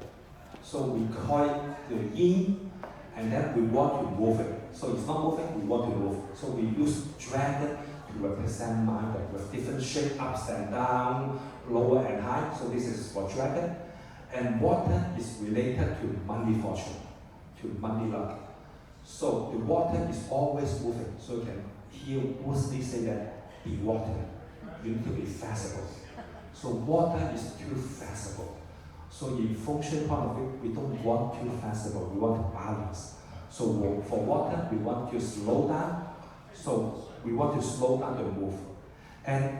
So we call it the yin, and then we want to move it. So it's not moving, we want to move. So we use dragon to represent mountain with different shape, ups and down, lower and high. So this is for dragon. And water is related to money fortune, to money luck. So the water is always moving. So you can hear Bruce Lee say that, be water. You need to be flexible. So water is too flexible. So in Feng Shui point of view, we don't want too flexible, we want to balance. So for water, we want to slow down. So we want to slow down the move. And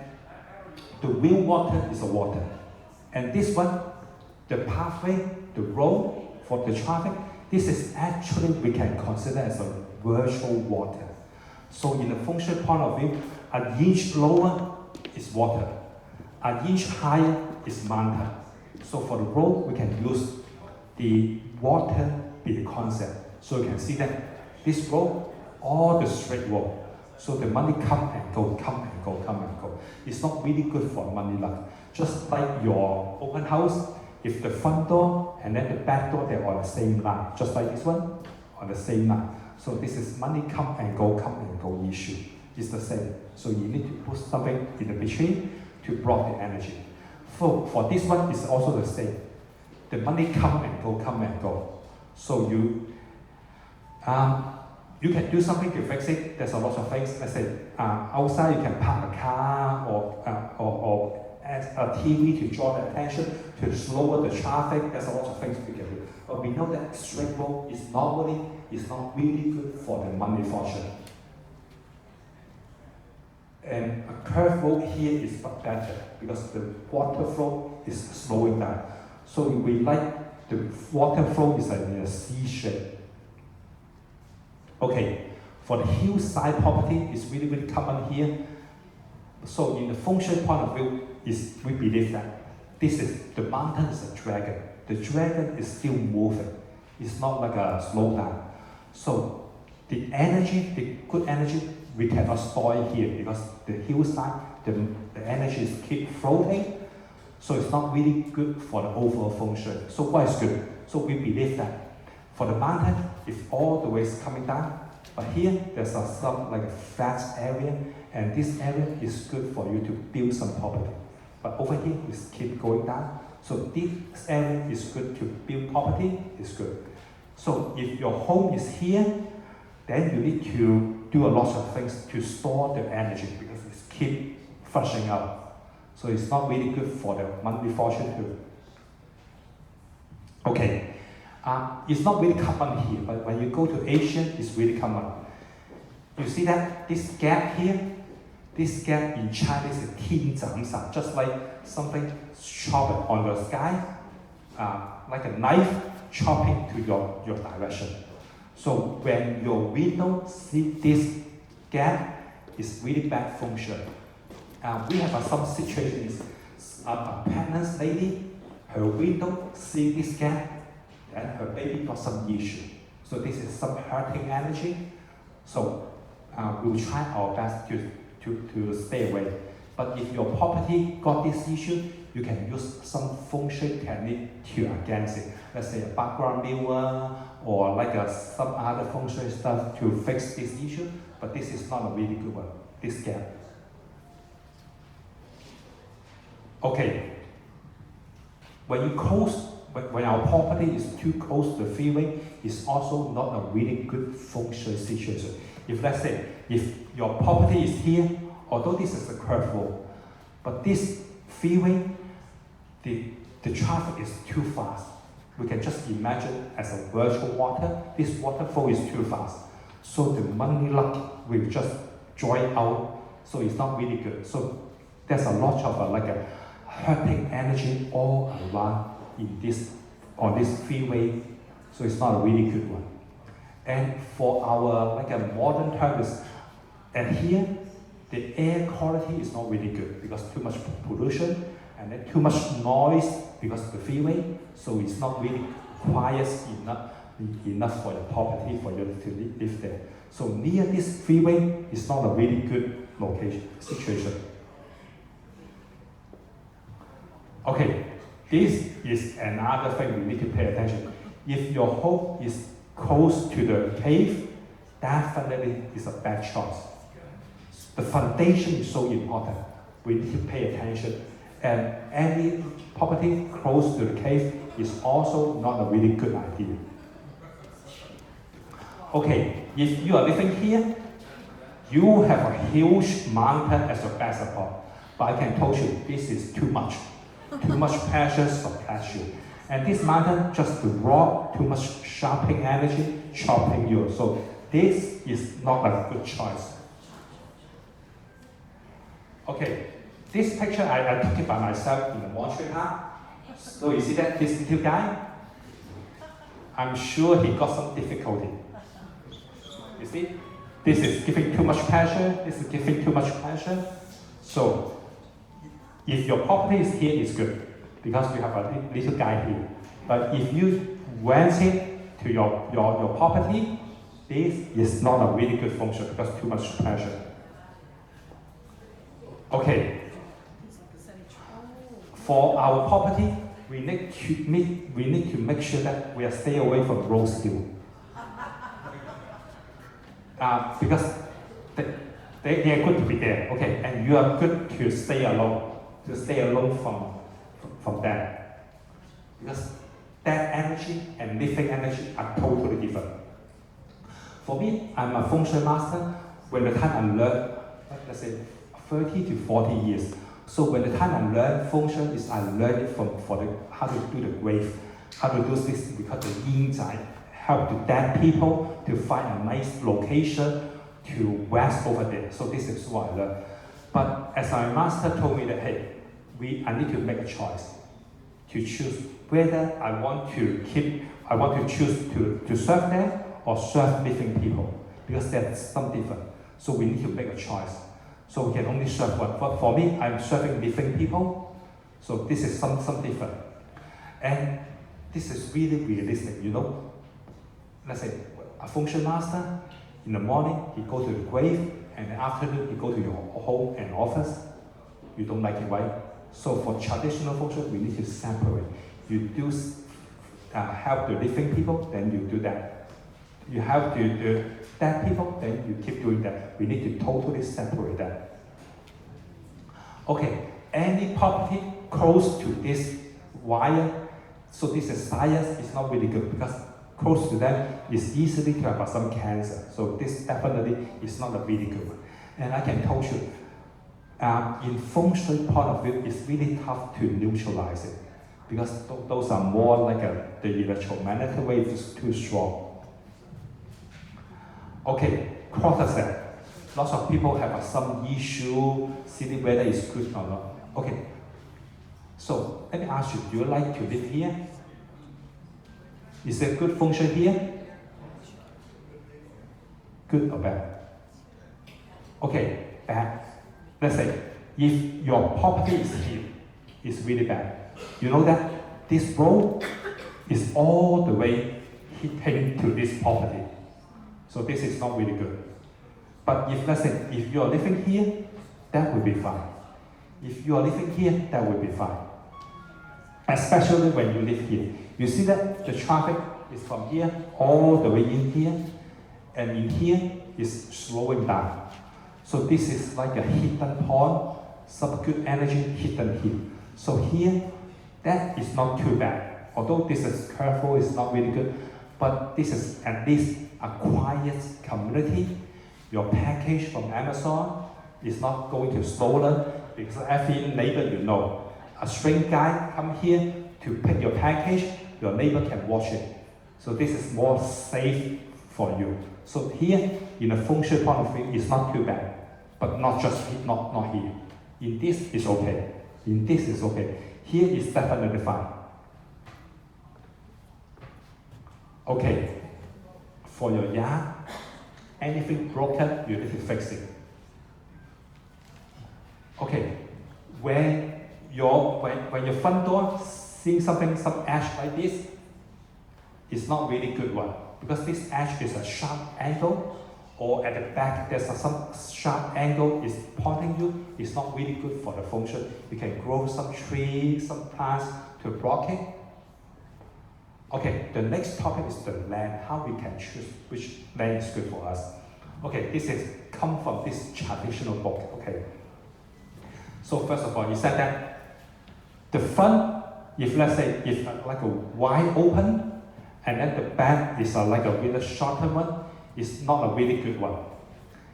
the real water is a water. And this one, the pathway, the road for the traffic, this is actually we can consider as a virtual water. So in the Feng Shui point of view, an inch lower is water. An inch higher is mountain. So for the road, we can use the water be the concept. So you can see that this road, all the straight road. So the money come and go, come and go, come and go. It's not really good for money luck. Just like your open house, if the front door and then the back door, they're on the same line. Just like this one, on the same line. So this is money come and go issue. It's the same. So you need to put something in the between to block the energy. For this one, it's also the same. The money come and go. So you can do something to fix it. There's a lot of things. Let's say outside you can park a car or add a TV to draw the attention, to slower the traffic. There's a lot of things we can do. But we know that straight road is not really good for the money fortune. And a curved road here is better because the water flow is slowing down. So we like the water flow is like in a C shape. Okay, for the hillside property, it's really, really common here. So in the Feng Shui point of view, we believe that the mountain is a dragon. The dragon is still moving. It's not like a slow down. So the energy, the good energy, we cannot store it here because the hillside, the energy is keep floating. So it's not really good for the overall Feng Shui. So what is good? So we believe that for the mountain, if all the way is coming down, but here there's some like a flat area, and this area is good for you to build some property. But over here is keep going down. So this area is good to build property, is good. So if your home is here, then you need to do a lot of things to store the energy because it's keep flushing out. So it's not really good for the monthly fortune too. Okay, it's not really common here, but when you go to Asia, it's really common. You see that this gap here, this gap in Chinese is 天斩殺, just like something chopped on the sky, like a knife chopping to your direction. So when your window see this gap, it's really bad Feng Shui. We have some situations, a pregnant lady, her window see this gap, and her baby got some issue. So this is some hurting energy. So we'll try our best to stay away. But if your property got this issue, you can use some Feng Shui technique to against it. Let's say a background mirror or like some other Feng Shui stuff to fix this issue. But this is not a really good one, this gap. Okay, when our property is too close to the freeway, it's also not a really good Feng Shui situation. If let's say, if your property is here, although this is a curved road, but this freeway, the traffic is too fast. We can just imagine as a virtual water, this water flow is too fast. So the money luck will just dry out, so it's not really good. So there's a lot of like a hurting energy all around on this freeway, so it's not a really good one. And for our like a modern terms, and here the air quality is not really good because too much pollution and then too much noise because of the freeway, so it's not really quiet enough enough for your property for you to live there. So near this freeway is not a really good situation. Okay, this is another thing we need to pay attention. If your home is close to the cave, definitely is a bad choice. The foundation is so important. We need to pay attention. And any property close to the cave is also not a really good idea. Okay, if you are living here, you have a huge mountain as your base support. But I can tell you, this is too much. Too much pressure suppress you. And this mountain just to rock, too much sharpening energy, chopping you. So this is not a good choice. Okay, this picture I took it by myself in the mortuary park. So you see that this little guy? I'm sure he got some difficulty. You see? This is giving too much pressure, this is giving too much pressure. So if your property is here, it's good because you have a little guy here. But if you rent it to your property, this is not a really good function because too much pressure. Okay. For our property, we need to make sure that we are stay away from rose hill. Because they are good to be there, okay, and you are good to stay alone from them. Because that energy and living energy are totally different. For me, I'm a Feng Shui Master. When the time I learned, let's say 30 to 40 years. So when the time I learned Feng Shui is I learned it how to do the grave, how to do this because the yin side, help to dead people to find a nice location to rest over there. So this is what I learned. But as my master told me that, hey, I need to make a choice to choose whether I want to choose to serve them or serve living people, because that's something different. So we need to make a choice. So we can only serve one. But for me, I'm serving living people. So this is something different. And this is really realistic, you know. Let's say a Feng Shui Master, in the morning, he go to the grave, and in the afternoon, he go to your home and office. You don't like it, right? So for traditional Feng Shui, we need to separate. You do help the living people, then you do that. You help the dead people, then you keep doing that. We need to totally separate that. Okay, any property close to this wire, so this is science, is not really good because close to them is easily to have some cancer. So this definitely is not a really good one. And I can tell you, in Feng Shui point of view, it's really tough to neutralize it because those are more like the electromagnetic wave is too strong. Okay, cortisol. Lots of people have some issue, see whether it's good or not. Okay, so let me ask you, do you like to live here? Is there good Feng Shui here? Good or bad? Okay, bad. Let's say, if your property is here, it's really bad. You know that this road is all the way hitting to this property. So this is not really good. But if, let's say, if you are living here, that will be fine. If you are living here, that will be fine. Especially when you live here. You see that the traffic is from here all the way in here, and in here is slowing down. So this is like a hidden point, some good energy hidden here. So here, that is not too bad. Although this is careful, it's not really good, but this is at least a quiet community. Your package from Amazon is not going to stolen because every neighbor you know. A strange guy come here to pick your package, your neighbor can watch it. So this is more safe for you. So here, in a Feng Shui point of view, it's not too bad, but not just not here. In this is okay. In this is okay. Here is definitely fine. Okay, for your yard, anything broken, you need to fix it. Okay, when your front door seeing some ash like this, is not really good one because this edge is a sharp angle, or at the back there's some sharp angle is pointing you. It's not really good for the Feng Shui. You can grow some trees, some plants to block it. Okay, the next topic is the land. How we can choose which land is good for us. Okay, this is come from this traditional book. Okay. So first of all, you said that the front, if let's say if like a wide open, and then the back is like a really shorter one, it's not a really good one.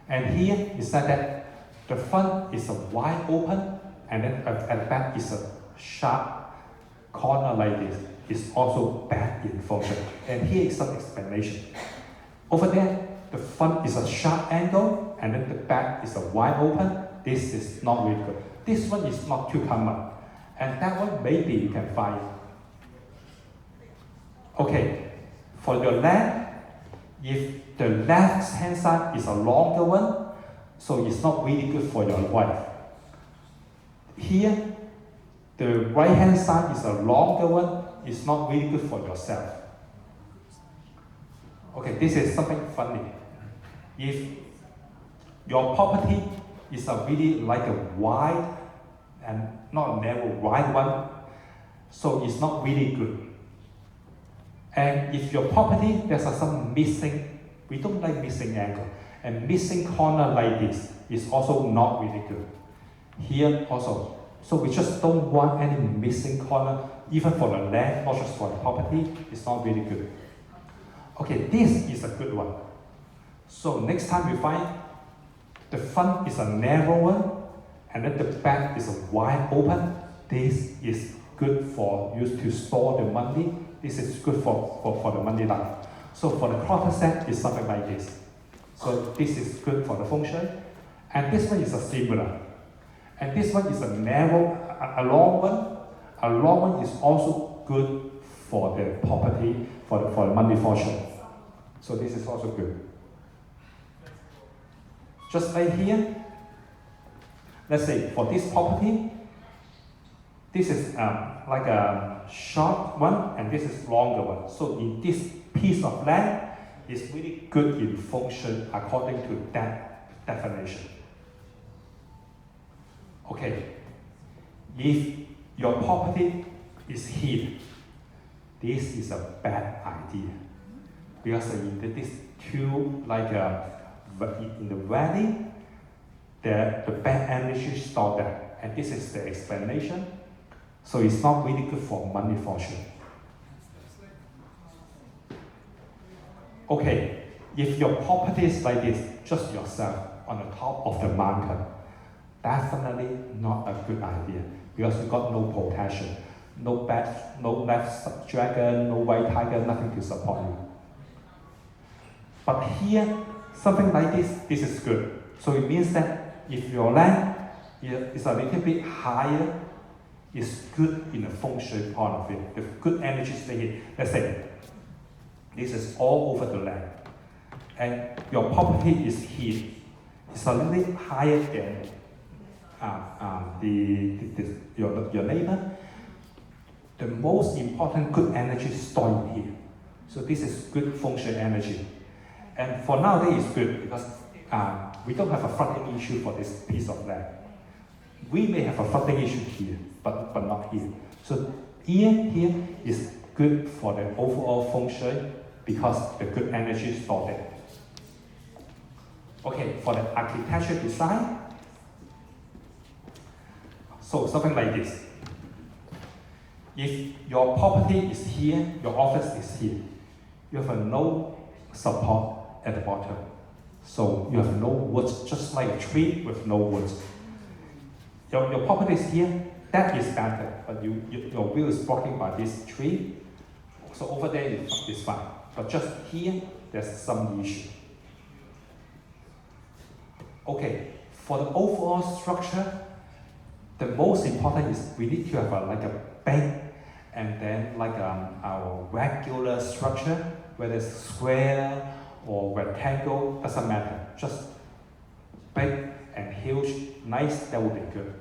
And here you said that the front is a wide open, and then at the back is a sharp corner like this. It's also bad in Feng Shui. And here is some explanation. Over there, the front is a sharp angle, and then the back is a wide open. This is not really good. This one is not too common. And that one maybe you can find. Okay, for your left, if the left hand side is a longer one, so it's not really good for your wife. Here, the right hand side is a longer one, it's not really good for yourself. Okay, this is something funny. If your property is a really like a wide and not a narrow, wide one, so it's not really good. And if your property, there's some missing, we don't like missing angle, and missing corner like this is also not really good. Here also, so we just don't want any missing corner, even for the land, not just for the property, it's not really good. Okay, this is a good one. So next time you find the front is a narrow one, and then the back is a wide open, this is good for you to store the money. This is good for the money life. So for the quarter set is something like this. So this is good for the Feng Shui. And this one is a similar. And this one is a narrow, a long one. A long one is also good for the property, for the money fortune. So this is also good. Just like here, let's say for this property, this is like a short one, and this is longer one. So in this piece of land, is really good in Feng Shui according to that definition. Okay, if your property is here, this is a bad idea because in this two like in the valley, the bad energy stored there, and this is the explanation. So it's not really good for money fortune. Okay, if your property is like this, just yourself on the top of the mountain, definitely not a good idea because you got no protection, no bat, no left dragon, no white tiger, nothing to support you. But here, something like this is good. So it means that if your land is a little bit higher, it's good in the Feng Shui point of view. The good energy stay here. Let's say this is all over the land, and your property is here. It's a little bit higher than your neighbor. The most important good energy stored in here. So this is good Feng Shui energy. And for nowadays it's good because we don't have a flooding issue for this piece of land. We may have a flooding issue here, but not here. So here is good for the overall Feng Shui because the good energy is stored there. Okay, for the architecture design, so something like this. If your property is here, your office is here, you have no support at the bottom. So you have no woods, just like a tree with no woods. Your property is here, that is better, but your view is blocking by this tree. So over there is fine, but just here, there's some issue. Okay, for the overall structure, the most important is we need to have like a bank and then like our regular structure, whether it's square or rectangle, doesn't matter. Just big and huge, nice, that would be good.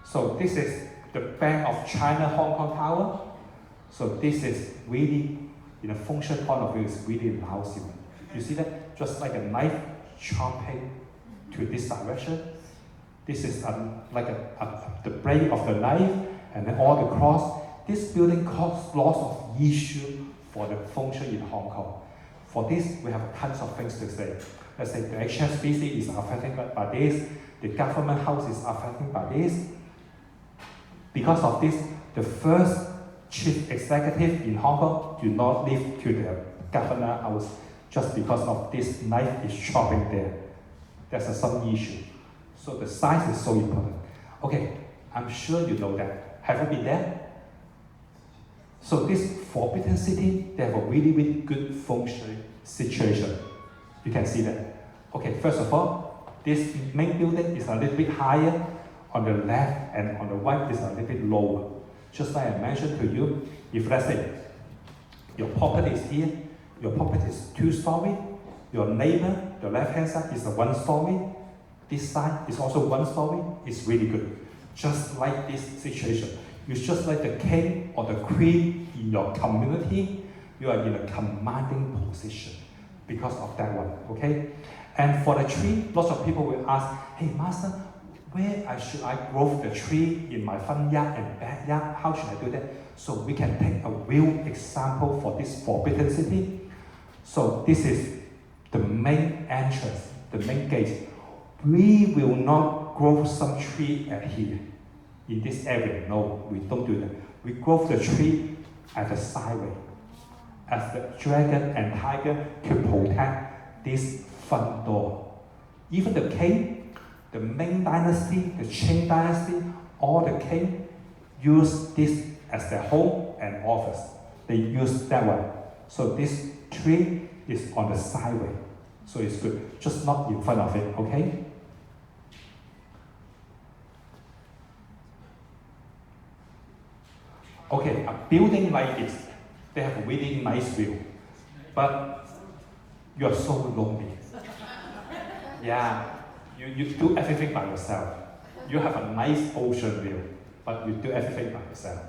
So this is the Bank of China Hong Kong Tower. So this is really, in a Feng Shui point of view, is really lousy. You see that? Just like a knife chopping to this direction. This is like the blade of the knife and then all the cross. This building caused lots of issue for the Feng Shui in Hong Kong. For this, we have tons of things to say. Let's say the HSBC is affected by this, the government house is affected by this. Because of this, the first chief executive in Hong Kong do not live to the government house just because of this knife is chopping there. There's some issue. So the size is so important. Okay, I'm sure you know that. Have you been there? So this Forbidden City, they have a really, really good Feng Shui situation. You can see that. Okay, first of all, this main building is a little bit higher on the left, and on the right is a little bit lower. Just like I mentioned to you, if let's say your property is here, your property is 2-story, your neighbor, the left-hand side is a 1-story, this side is also 1-story, it's really good. Just like this situation. It's just like the king or the queen in your community, you are in a commanding position because of that one, okay? And for the tree, lots of people will ask, hey master, where should I grow the tree in my front yard and backyard? How should I do that? So we can take a real example for this Forbidden City. So this is the main entrance, the main gate. We will not grow some tree at here, in this area. No, we don't do that. We grow the tree at the sideway, as the dragon and tiger to protect this front door. Even the king, the Ming dynasty, the Qing dynasty, all the king use this as their home and office. They use that one. So this tree is on the sideway. So it's good, just not in front of it, okay? Okay, a building like this, they have a really nice view, but you're so lonely. Yeah, you do everything by yourself. You have a nice ocean view, but you do everything by yourself.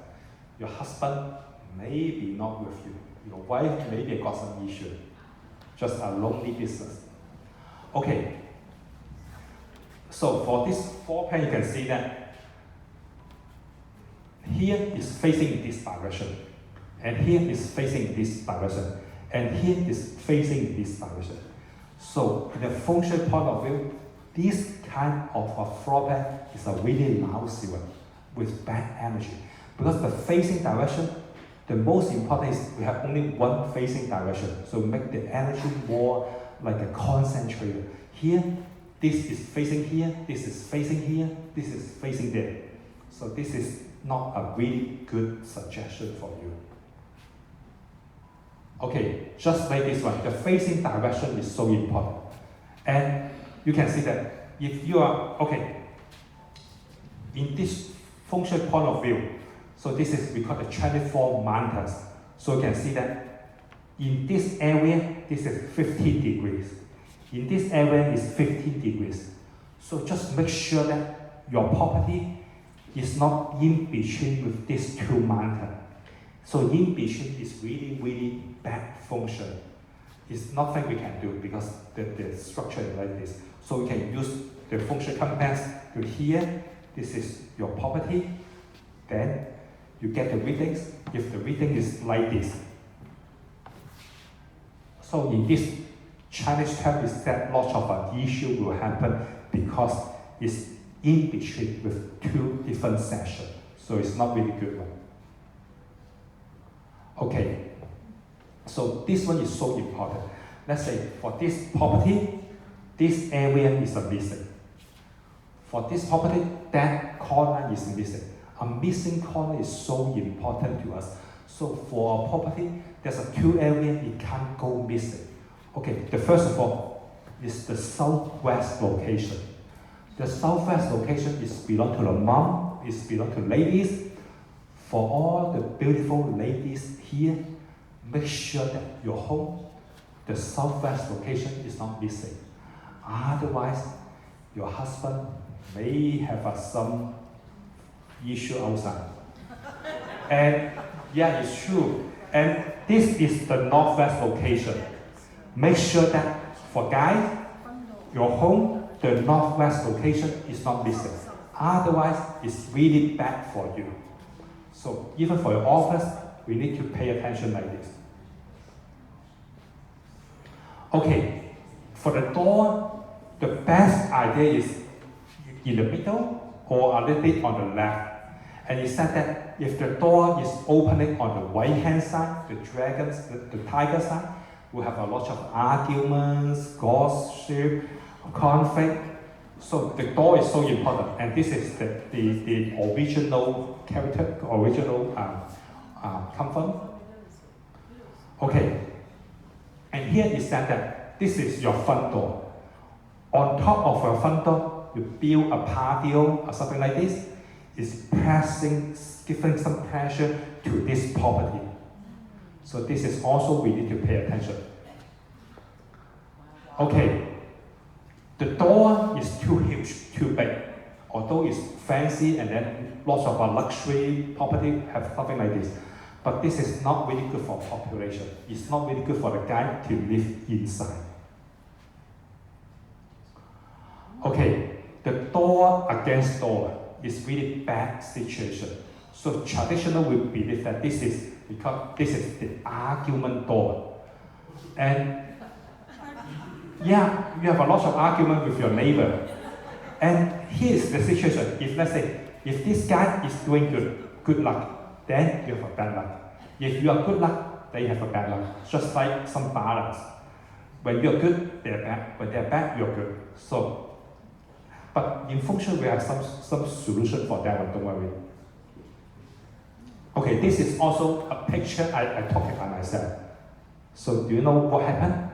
Your husband may be not with you. Your wife maybe got some issue. Just a lonely business. Okay, so for this floor plan, you can see that here is facing this direction, and here is facing this direction, and here is facing this direction. So in the Feng Shui point of view, this kind of a floor plan is a really lousy one with bad energy. Because the facing direction, the most important is we have only one facing direction, so make the energy more like a concentrated. Here, this is facing here, this is facing here, this is facing there. So this is not a really good suggestion for you. Okay, just like this one, the facing direction is so important. And you can see that if you are, okay, in this Feng Shui point of view, so this is, we call the 24 mountains. So you can see that in this area, this is 15 degrees. In this area is 15 degrees. So just make sure that your property is not in between with these two mountains. So in between is really, really bad Feng Shui. It's nothing we can do because the structure is like this. So we can use the Feng Shui compass to here. This is your property. Then you get the readings. If the reading is like this. So in this Chinese term is that lots of issue will happen because it's in between with two different sections. So it's not really good one. Okay, so this one is so important. Let's say for this property, this area is missing. For this property, that corner is missing. A missing corner is so important to us. So for a property, there's a two areas it can't go missing. Okay, the first of all is the southwest location. The southwest location is belong to the mom, is belong to ladies. For all the beautiful ladies here, make sure that your home, the southwest location is not missing. Otherwise, your husband may have some issue outside. And Yeah, it's true. And this is the northwest location. Make sure that for guys, your home, the northwest location is not missing. Otherwise, it's really bad for you. So even for your office, we need to pay attention like this. Okay, for the door, the best idea is in the middle or a little bit on the left. And it said that if the door is opening on the right hand side, the dragons, the tiger side, will have a lot of arguments, gossip, conflict. So the door is so important, and this is the original character, original comfort. Okay, and here it said that this is your front door. On top of your front door, you build a patio or something like this. It's pressing, giving some pressure to this property. So this is also we need to pay attention. Okay, the door is too huge, too big. Although it's fancy and then lots of luxury property have something like this. But this is not really good for population. It's not really good for the guy to live inside. Okay, the door against door is really bad situation. So traditional we believe that this is because this is the argument door. And yeah, you have a lot of argument with your neighbor. And here's the situation. If let's say, if this guy is doing good luck, then you have a bad luck. If you are good luck, then you have a bad luck. Just like some balance. When you're good, they're bad. When they're bad, you're good. So, but in Feng Shui, we have some solution for that one, don't worry. Okay, this is also a picture I took it by myself. So do you know what happened?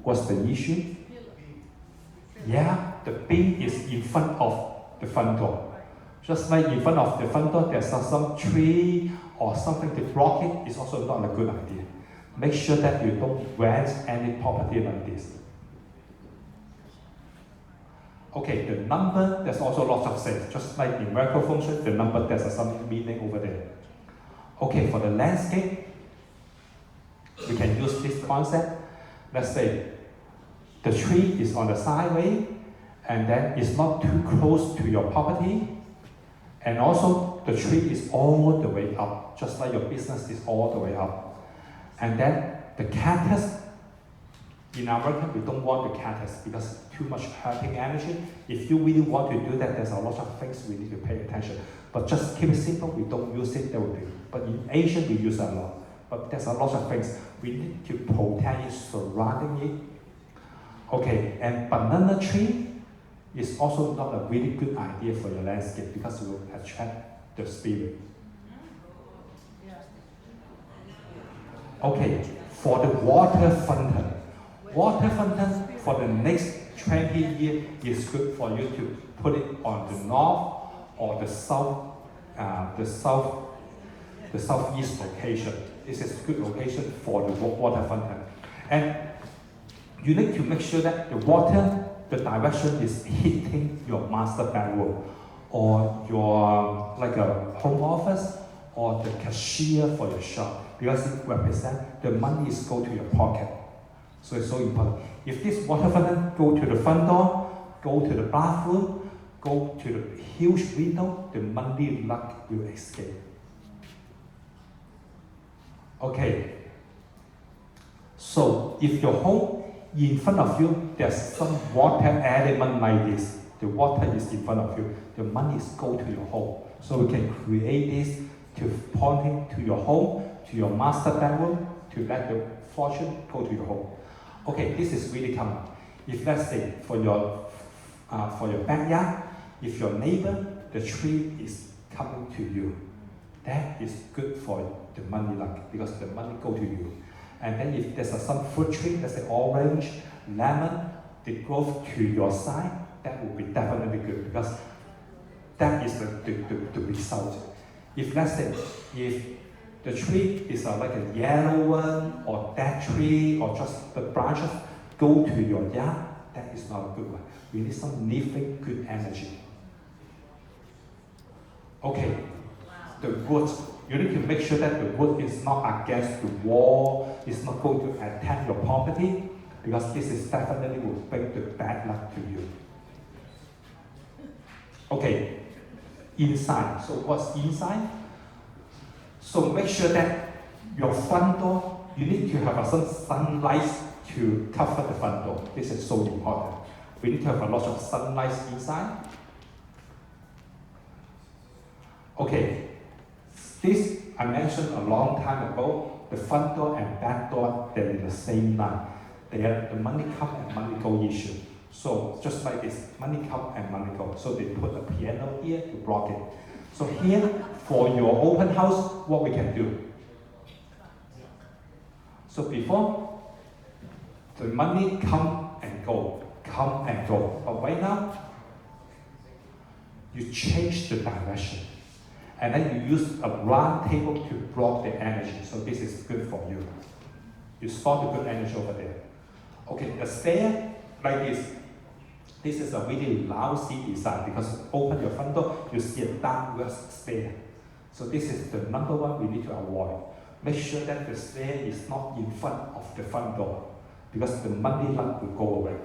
What's the issue? Yeah, the bin is in front of the front door. Just like in front of the front door, there's some tree or something to block it. It's also not a good idea. Make sure that you don't rent any property like this. Okay, the number, there's also lots of things. Just like in miracle Feng Shui, the number, there's some meaning over there. Okay, for the landscape, we can use this concept. Let's say the tree is on the sideway, and then it's not too close to your property, and also the tree is all the way up, just like your business is all the way up. And then the cactus, in America, we don't want the cactus because too much hurting energy. If you really want to do that, there's a lot of things we need to pay attention. But just keep it simple, we don't use it, that would be. But in Asia, we use a lot. But there's a lot of things we need to protect it, surrounding it. Okay, and banana tree is also not a really good idea for your landscape because it will attract the spirit. Okay, for the water fountain. Water fountain for the next 20 years is good for you to put it on the north or the southeast location. This is a good location for the water fountain. And you need to make sure that the water, the direction is hitting your master bedroom or your like a home office or the cashier for your shop because it represents the money is go to your pocket. So it's so important. If this water fountain go to the front door, go to the bathroom, go to the huge window, the money luck will escape. Okay. So if your home in front of you, there's some water element like this. The water is in front of you. The money is go to your home. So we can create this to pointing to your home, to your master bedroom, to let the fortune go to your home. Okay, this is really common. If let's say for your backyard, if your neighbor, the tree is coming to you, that is good for the money luck because the money go to you. And then if there's some fruit tree, let's say orange, lemon, they grow to your side, that will be definitely good because that is the result. If let's say, if the tree is like a yellow one or dead tree or just the branches go to your yard, that is not a good one. We need some living good energy. Okay, the wood. You need to make sure that the wood is not against the wall, it's not going to attack your property, because this is definitely will bring the bad luck to you. Okay, inside. So what's inside? So make sure that your front door, you need to have some sunlight to cover the front door. This is so important. We need to have a lot of sunlight inside. Okay, this I mentioned a long time ago, the front door and back door, they're in the same line. They are the money come and money go issue. So just like this, money come and money go. So they put a piano here to block it. So here, for your open house, what we can do. So before, the money come and go. But right now, you change the direction. And then you use a round table to block the energy. So this is good for you. You store the good energy over there. Okay, the stair like this. This is a really lousy design because open your front door, you see a downwards stair. So this is the number one we need to avoid. Make sure that the stair is not in front of the front door because the money luck will go away.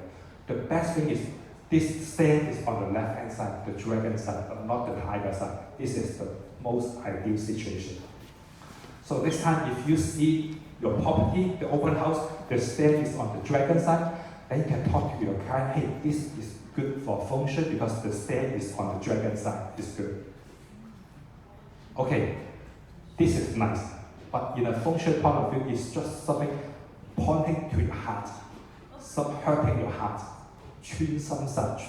The best thing is this stair is on the left hand side, the dragon side, but not the tiger side. This is the most ideal situation. So this time if you see your property, the open house, the stair is on the dragon side, then you can talk to your client, hey, this is good for Feng Shui because the stair is on the dragon side, it's good. Okay, this is nice, but in a Feng Shui point of view, it's just something pointing to your heart, some hurting your heart, treat some such.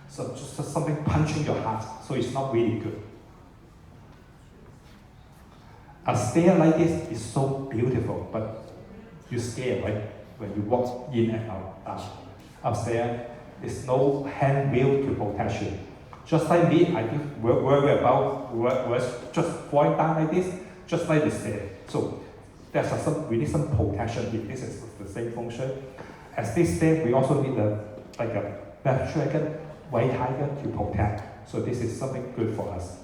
So just something punching your heart, so it's not really good. A stair like this is so beautiful, but you're scared, right? When you walk in and out, upstairs, there's no hand wheel to protect you. Just like me, I think worry about just falling down like this, just like the stair. So there's we need some protection here. This is the same Feng Shui. As this stair, we also need like a black dragon, white tiger to protect. So this is something good for us.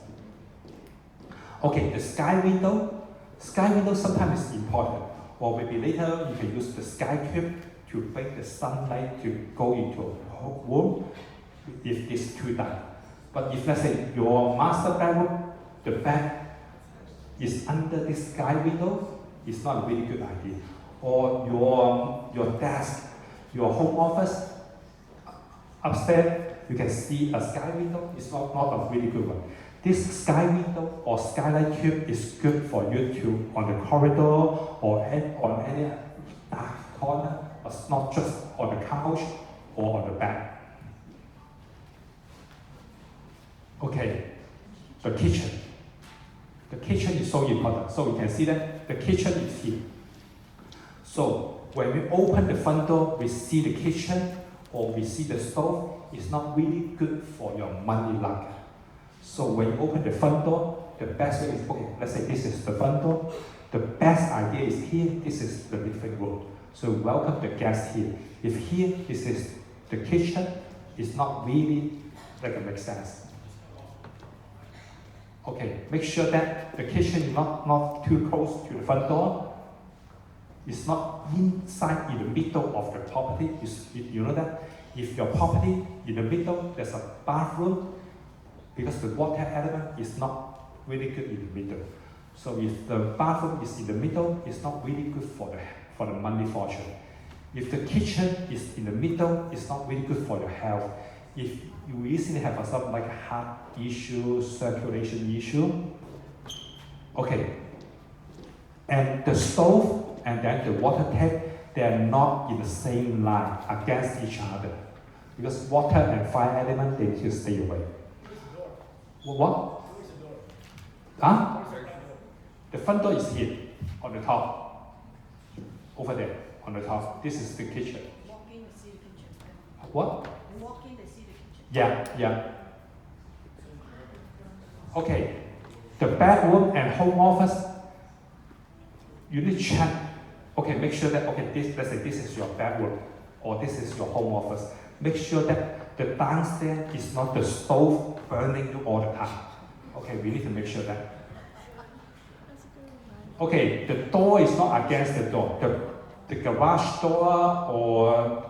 Okay, the sky window. Sky window sometimes is important. Or maybe later you can use the sky cube to bring the sunlight to go into a room if it's too dark. But if let's say your master bedroom, the bed is under this sky window, it's not a really good idea. Or your desk, your home office, upstairs, you can see a sky window, it's not a really good one. This sky window or skylight cube is good for you to on the corridor or on any dark corner, but not just on the couch or on the bed. Okay, the kitchen. The kitchen is so important. So you can see that the kitchen is here. So when we open the front door, we see the kitchen or we see the stove. It's not really good for your money luck. So when you open the front door, the best way is, okay, let's say this is the front door. The best idea is here, this is the living room. So welcome the guests here. If here, this is the kitchen, it's not really like it makes sense. Okay, make sure that the kitchen is not too close to the front door. It's not inside in the middle of the property. You know that? If your property in the middle, there's a bathroom, because the water element is not really good in the middle. So if the bathroom is in the middle, it's not really good for the money fortune. If the kitchen is in the middle, it's not really good for your health. If you easily have some like heart issue, circulation issue. Okay. And the stove and then the water tap, they are not in the same line against each other. Because water and fire element, they need to stay away. What? Huh? The front door is here, on the top. Over there, on the top. This is the kitchen. Walk in to see the kitchen. What? Walk in to see the kitchen. Yeah. Okay. The bedroom and home office, you need to check. Okay, make sure that, okay, let's say this is your bedroom, or this is your home office. Make sure that the downstairs is not the stove burning you all the time. Okay, we need to make sure that. Okay, the door is not against the door. The garage door or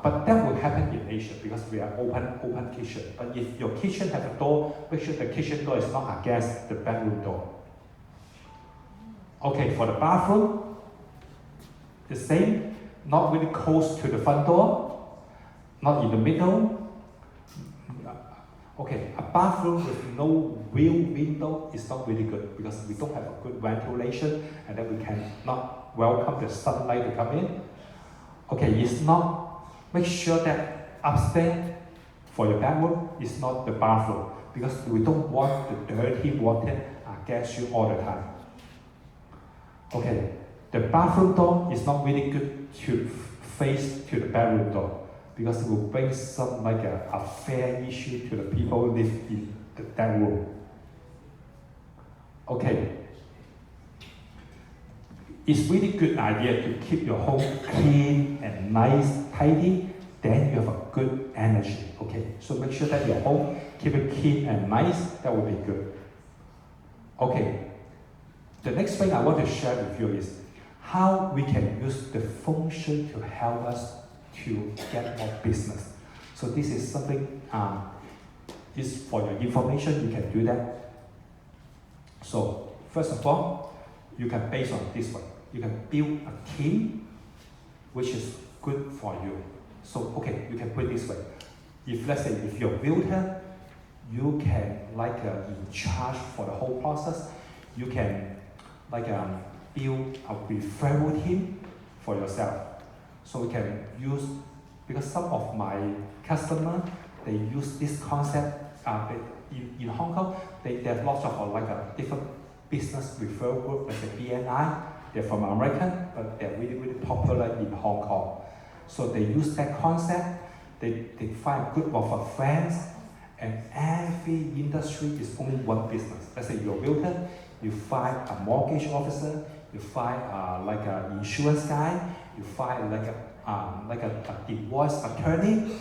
but that will happen in Asia because we are open kitchen. But if your kitchen has a door, make sure the kitchen door is not against the bedroom door. Okay, for the bathroom, the same, not really close to the front door, not in the middle. Okay, a bathroom with no real window is not really good because we don't have a good ventilation and then we cannot welcome the sunlight to come in. Okay, it's not, make sure that upstairs for your bedroom is not the bathroom because we don't want the dirty water against you all the time. Okay, the bathroom door is not really good to face to the bedroom door because it will bring some like a fair issue to the people who live in that room. Okay, it's really good idea to keep your home clean and nice, tidy, then you have a good energy. Okay, so make sure that your home keep it clean and nice, that will be good. Okay, the next thing I want to share with you is how we can use the Feng Shui to help us to get more business. So this is something, is for your information, you can do that. So first of all, you can base on this one. You can build a team which is good for you. So okay, you can put it this way. If let's say if you're a builder, you can like in charge for the whole process. You can like build a referral team for yourself. So we can use, because some of my customers, they use this concept in Hong Kong. They have lots of like a different business referral group, like the BNI. They're from America, but they're really, really popular in Hong Kong. So they use that concept. They find a group of friends, and every industry is only one business. Let's say you're a realtor, you find a mortgage officer, you find like an insurance guy, you find like a divorce attorney,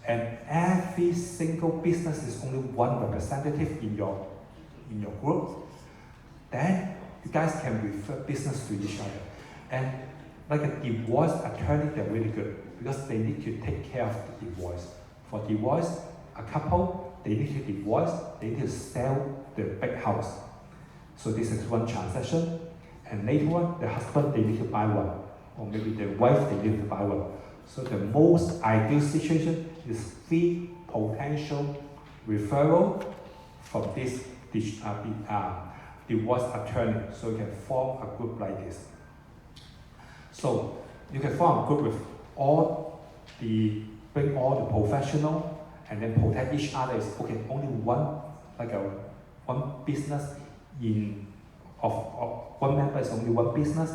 and every single business is only one representative in your group. Then you guys can refer business to each other. And like a divorce attorney, they're really good because they need to take care of the divorce. For divorce, a couple, they need to divorce, they need to sell the big house. So this is one transaction. And later on, the husband, they need to buy one. Or maybe the wife, they need to buy one. So the most ideal situation is 3 potential referral from this divorce attorney. So you can form a group like this. So you can form a group with bring all the professional and then protect each other. Is okay, only one business of one member is only one business,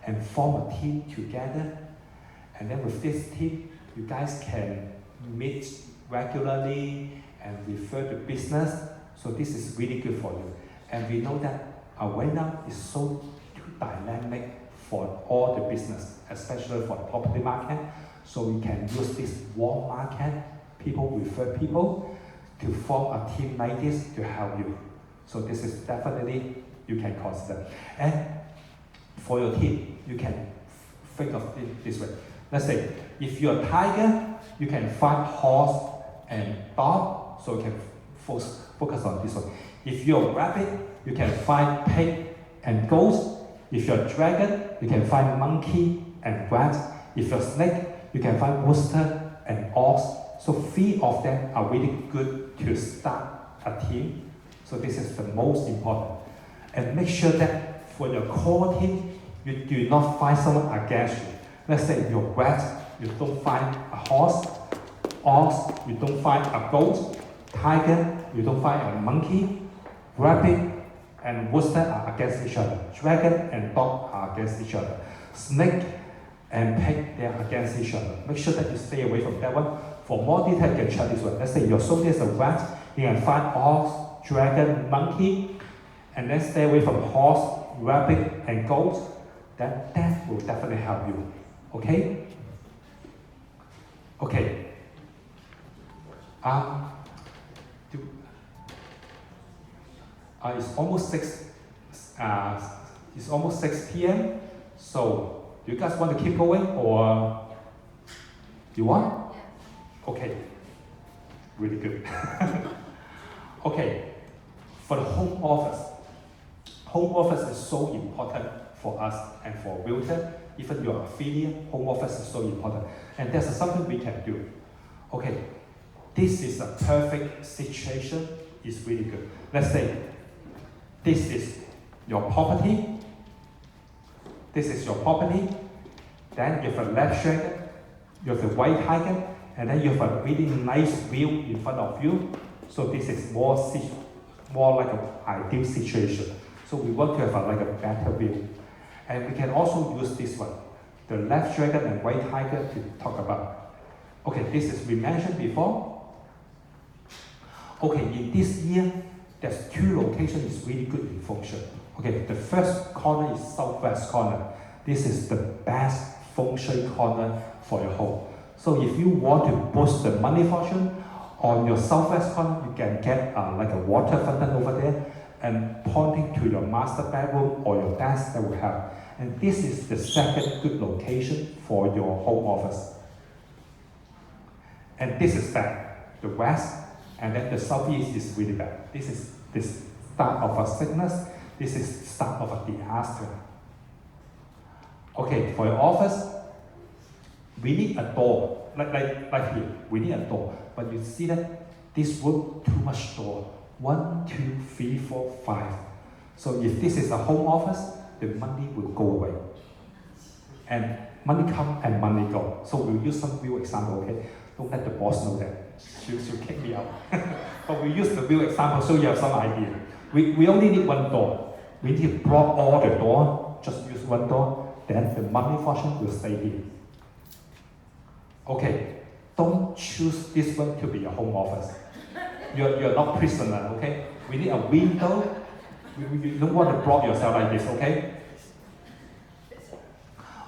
and form a team together. And then with this team, you guys can meet regularly and refer to business. So this is really good for you. And we know that right now is so dynamic for all the business, especially for the property market. So we can use this warm market, people refer people, to form a team like this to help you. So this is definitely you can consider. And for your team, you can think of it this way. Let's say, if you're a tiger, you can find horse and dog, so you can focus on this one. If you're a rabbit, you can find pig and ghost. If you're a dragon, you can find monkey and rat. If you're a snake, you can find rooster and ox. So 3 of them are really good to start a team. So this is the most important. And make sure that for your core team, you do not find someone against you. Let's say you're rat, you don't find a horse, ox, you don't find a goat, tiger, you don't find a monkey, rabbit and rooster are against each other. Dragon and dog are against each other. Snake and pig, they are against each other. Make sure that you stay away from that one. For more detail, you can check this one. Let's say your zodiac is a rat, you can find ox, dragon, monkey, and then stay away from horse, rabbit, and goat. Then that will definitely help you. Okay? Okay. It's almost 6 It's almost 6 p.m. So, do you guys want to keep going or you want? Yeah. Okay. Really good. Okay. For the home office is so important for us and for realtor. Even your affiliate, home office is so important. And there's something we can do. Okay. This is a perfect situation. It's really good. Let's say this is your property. This is your property. Then you have a left dragon, you have a white tiger, and then you have a really nice view in front of you. So this is more like an ideal situation. So we want to have like a better view. And we can also use this one, the left dragon and white tiger, to talk about. Okay, this is we mentioned before. Okay, in this year, there's 2 locations really good in Feng Shui. Okay, the first corner is southwest corner. This is the best Feng Shui corner for your home. So if you want to boost the money fortune, on your southwest corner, you can get like a water fountain over there and pointing to your master bedroom or your desk that will help. And this is the second good location for your home office. And this is bad, the west, and then the southeast is really bad. This is the start of a sickness. This is the start of a disaster. Okay, for your office, we need a door, like here, we need a door. But you see that this room, too much door. 1, 2, 3, 4, 5. So if this is a home office, the money will go away. And money come and money go. So we'll use some real example, okay? Don't let the boss know that. She'll kick me out. But we use the real example so you have some idea. We only need 1 door. We need to block all the door, just use 1 door, then the money fortune will stay here. Okay, don't choose this one to be your home office. You're not prisoner, okay? We need a window. You don't want to block yourself like this, okay?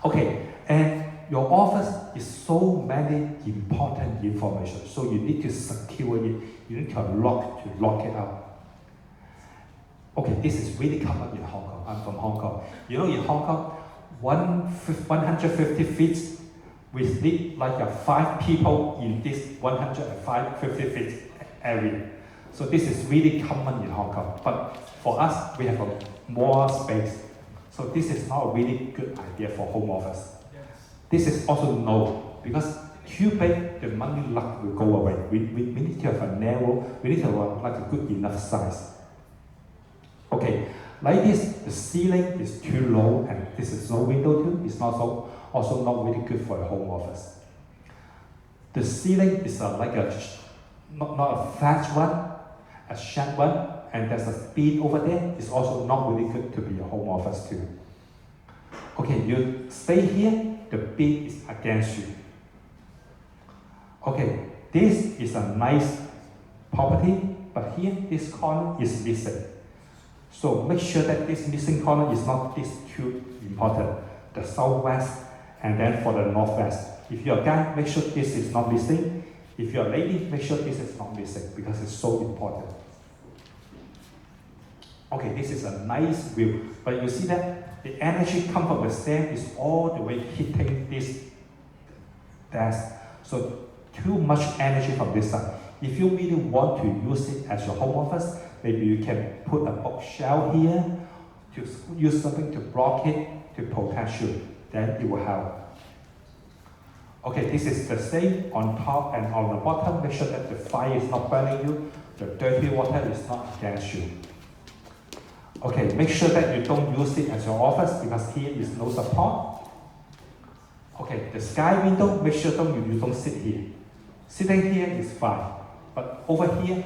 Okay, and your office is so many important information, so you need to secure it. You need to lock it up. Okay, this is really common in Hong Kong. I'm from Hong Kong. You know, in Hong Kong, 150 feet, we need like 5 people in this 150 feet area. So this is really common in Hong Kong. But for us, we have more space. So this is not a really good idea for home office. This is also no, because too big, the money luck will go away. We need to have a narrow, we need to have like a good enough size. Okay, like this, the ceiling is too low and this is no window too. It's also not really good for a home office. The ceiling is like not a flat one, a sharp one, and there's a beam over there. It's also not really good to be a home office too. Okay, you stay here, the beam is against you. Okay, this is a nice property, but here this corner is missing. So make sure that this missing corner is not this too important. The southwest and then for the northwest. If you're a guy, make sure this is not missing. If you're a lady, make sure this is not missing because it's so important. Okay, this is a nice view, but you see that the energy come from the stand is all the way hitting this desk. So too much energy from this side. If you really want to use it as your home office, maybe you can put a bookshelf here to use something to block it to protect you. Then it will help. Okay, this is the same on top and on the bottom. Make sure that the fire is not burning you. The dirty water is not against you. Okay, make sure that you don't use it as your office because here is no support. Okay, the sky window, make sure you don't sit here. Sitting here is fine, but over here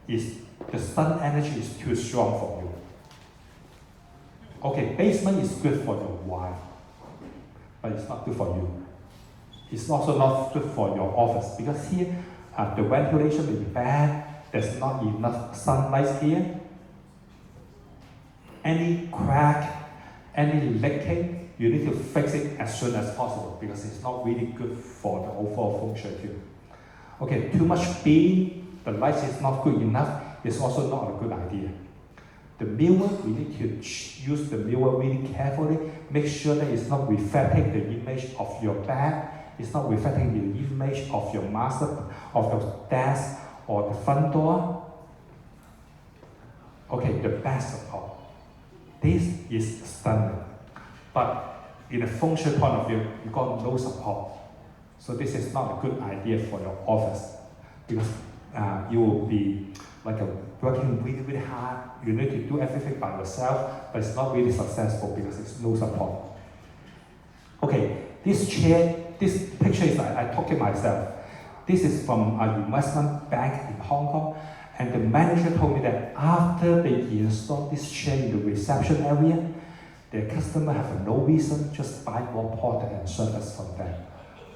is the sun energy is too strong for you. Okay, basement is good for your wife, but it's not good for you. It's also not good for your office because here the ventilation may be bad. There's not enough sunlight here. Any crack, any leaking, you need to fix it as soon as possible because it's not really good for the overall Feng Shui too. Okay, too much beam, the light is not good enough, it's also not a good idea. The mirror, we need to use the mirror really carefully. Make sure that it's not reflecting the image of your bed. It's not reflecting the image of your master, of your desk, or the front door. Okay, the best support. This is stunning. But in a Feng Shui point of view, you got no support. So this is not a good idea for your office because you will be like working really, really hard. You need to do everything by yourself, but it's not really successful because there's no support. Okay, this chair, this picture is I took it myself. This is from an investment bank in Hong Kong, and the manager told me that after they install this chair in the reception area, their customer have no reason just buy more product and service from them.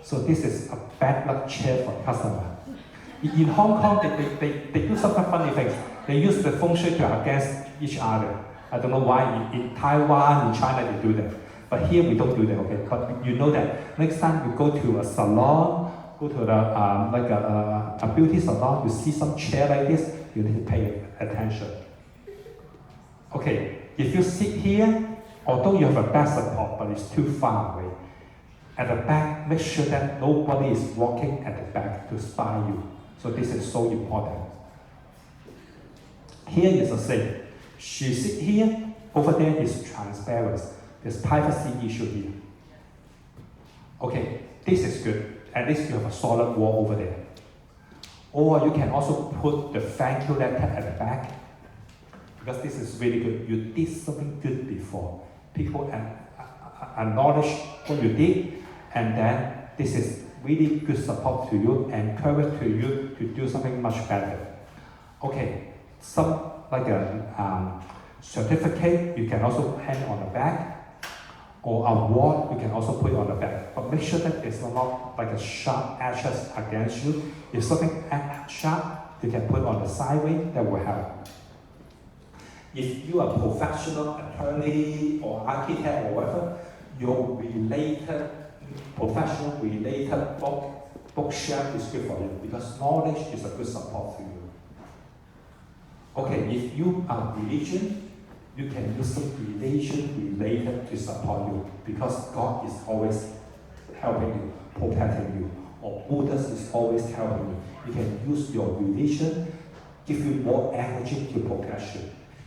So this is a bad luck chair for customer. In Hong Kong, they do some funny things. They use the Feng Shui to against each other. I don't know why in Taiwan, in China, they do that. But here we don't do that, okay? But you know that next time you go to a salon, go to the a beauty salon, you see some chair like this, you need to pay attention. Okay, if you sit here, although you have a back support, but it's too far away. At the back, make sure that nobody is walking at the back to spy you. So this is so important. Here is the same. She sit here, over there is transparent. There's privacy issue here. Okay, this is good. At least you have a solid wall over there. Or you can also put the thank you letter at the back. Because this is really good. You did something good before. People acknowledge what you did, and then this is really good support to you, encourage to you to do something much better. Okay, some like a certificate you can also hang on the back, or award you can also put on the back. But make sure that it's not like a sharp edges against you. If something sharp, you can put on the sideway, that will help. If you are a professional attorney or architect or whatever, your related, professional related bookshelf is good for you because knowledge is a good support to you. Okay, if you are religion, you can use some religion related to support you because God is always helping you, protecting you, or Buddha is always helping you. You can use your religion, give you more energy to protect you.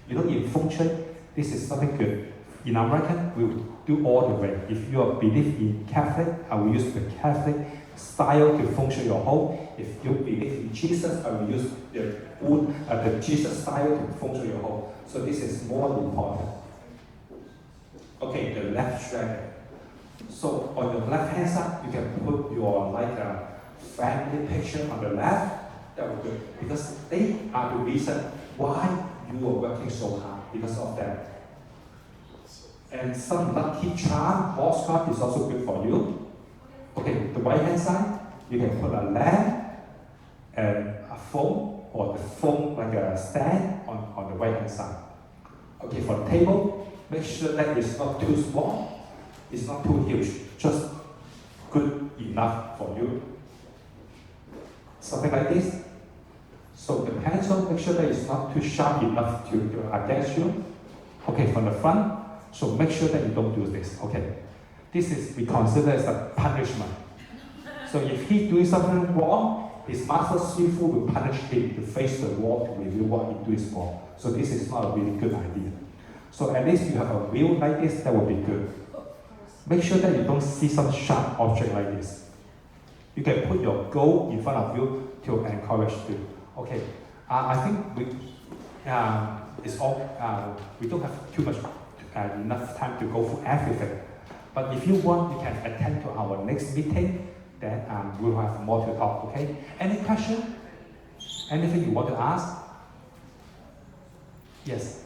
You know, in Feng Shui, this is something good. In American, we will do all the way. If you believe in Catholic, I will use the Catholic style to Feng Shui your home. If you believe in Jesus, I will use the Jesus style to Feng Shui your home. So this is more important. Okay, the left dragon. So on your left hand side, you can put your like a family picture on the left. That would be good because they are the reason why you are working so hard because of them. And some lucky charm, horoscope is also good for you. Okay, the right hand side, you can put a lamp and a phone or the phone like a stand on the right hand side. Okay, for the table, make sure that it's not too small, it's not too huge, just good enough for you. Something like this. So the pencil, make sure that it's not too sharp enough to against you. Okay, from the front, so make sure that you don't do this. Okay, this is we consider as a punishment. So if he's doing something wrong, his master Shifu will punish him to face the wall to review what he does wrong. So this is not a really good idea. So at least you have a wheel like this, that will be good. Make sure that you don't see some sharp object like this. You can put your goal in front of you to encourage you. Okay, I think it's all. We don't have too much enough time to go through everything. But if you want, you can attend to our next meeting. Then we'll have more to talk. Okay? Any question? Anything you want to ask? Yes.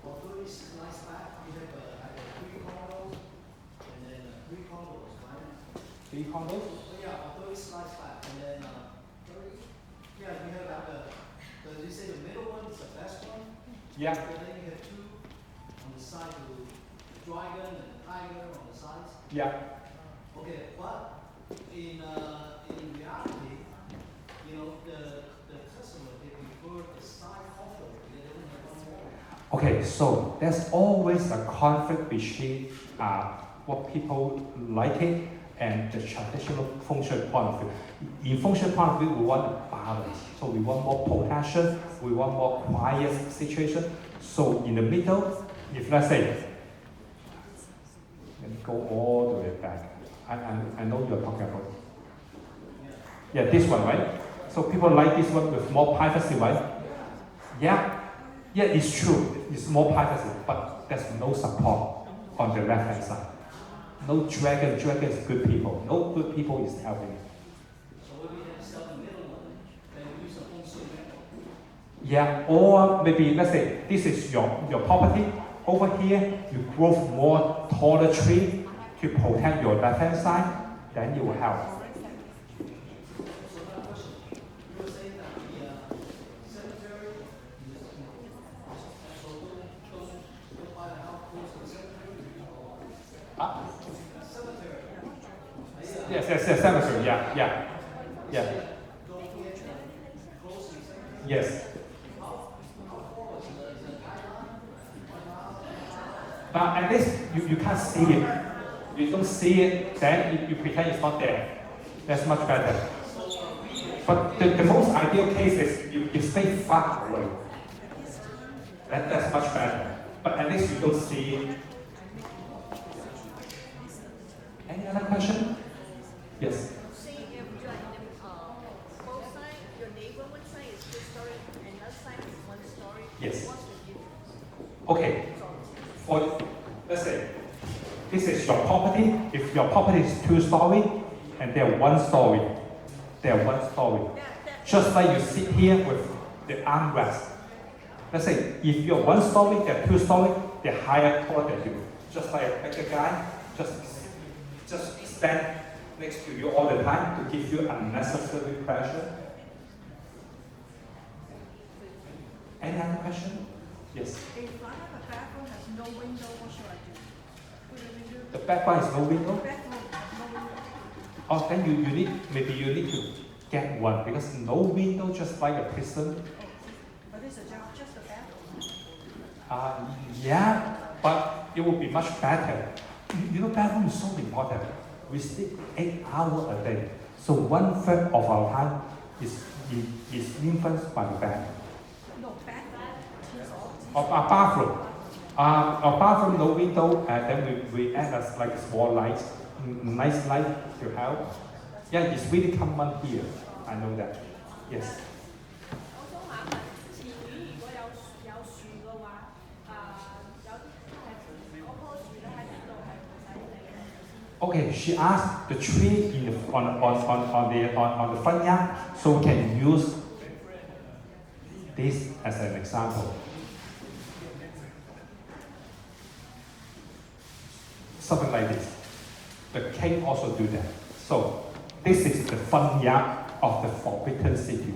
Although it's nice back, we have like 3 condos and then 3 condos, right? 3 condos? Yeah, although it's nice back, and then yeah, we have like you say the middle one is the best one. Yeah. And then you have 2 on the side, the dragon and the tiger on the sides. Yeah. Okay, but in reality, you know, the customer they prefer the side office. Okay, so there's always a conflict between what people like it and the traditional Feng Shui point of view. In Feng Shui point of view, we want a balance. So we want more potential, we want more quiet situation. So in the middle, if let's say, let me go all the way back. I know you're talking about. Yeah, this one, right? So people like this one with more privacy, right? Yeah, it's true. It's more privacy, but there's no support on the left hand side. No dragon. Dragon is good people. No good people is helping. So when we have stuff in the middle one, then we use a Feng Shui method. Yeah, or maybe let's say this is your property. Over here, you grow more taller tree to protect your left hand side, then you will help. So that question, you were saying that the cemetery is, so don't buy the house close to the cemetery or cemetery. Yes, cemetery, yeah. Don't get close to the cemetery. Yes. How far is the guideline? 1 mile? But at least you can't see it. You don't see it, then you pretend it's not there. That's much better. But the most ideal case is you stay far away. That's much better. But at least you don't see it. Any other question? Yes. See if both sides, your neighbor one side is 2 story and another side is 1 story. Yes. What's the difference? Okay. For let's say this is your property. If your property is 2 story and they're 1 story, Just like you sit here with the armrest. Let's say if you're 1 story, they're 2 story, they're higher taller than you. Just like a bigger guy, just stand next to you all the time to give you unnecessary pressure. Any other question? Yes. If I have a bathroom has no window, what should I do? Put a window? The background is no window. Bathroom, no window. Oh, then you need to get one because no window, just like a prison. But it's just a bathroom. Yeah, but it will be much better. You know, bathroom is so important. We sleep 8 hours a day, so 1/3 of our time is influenced by the bed. No, bathroom. Of our bathroom. Our bathroom no window, and then we add as like a small light, nice light to help. Yeah, it's really common here. I know that. Yes. 我想問一問，前面如果有樹嘅話，有啲係嗰棵樹咧喺邊度係唔使理嘅？ Okay, she asked the tree on the front yard, so we can use this as an example. Something like this. The king also do that. So this is the front yard of the forbidden city.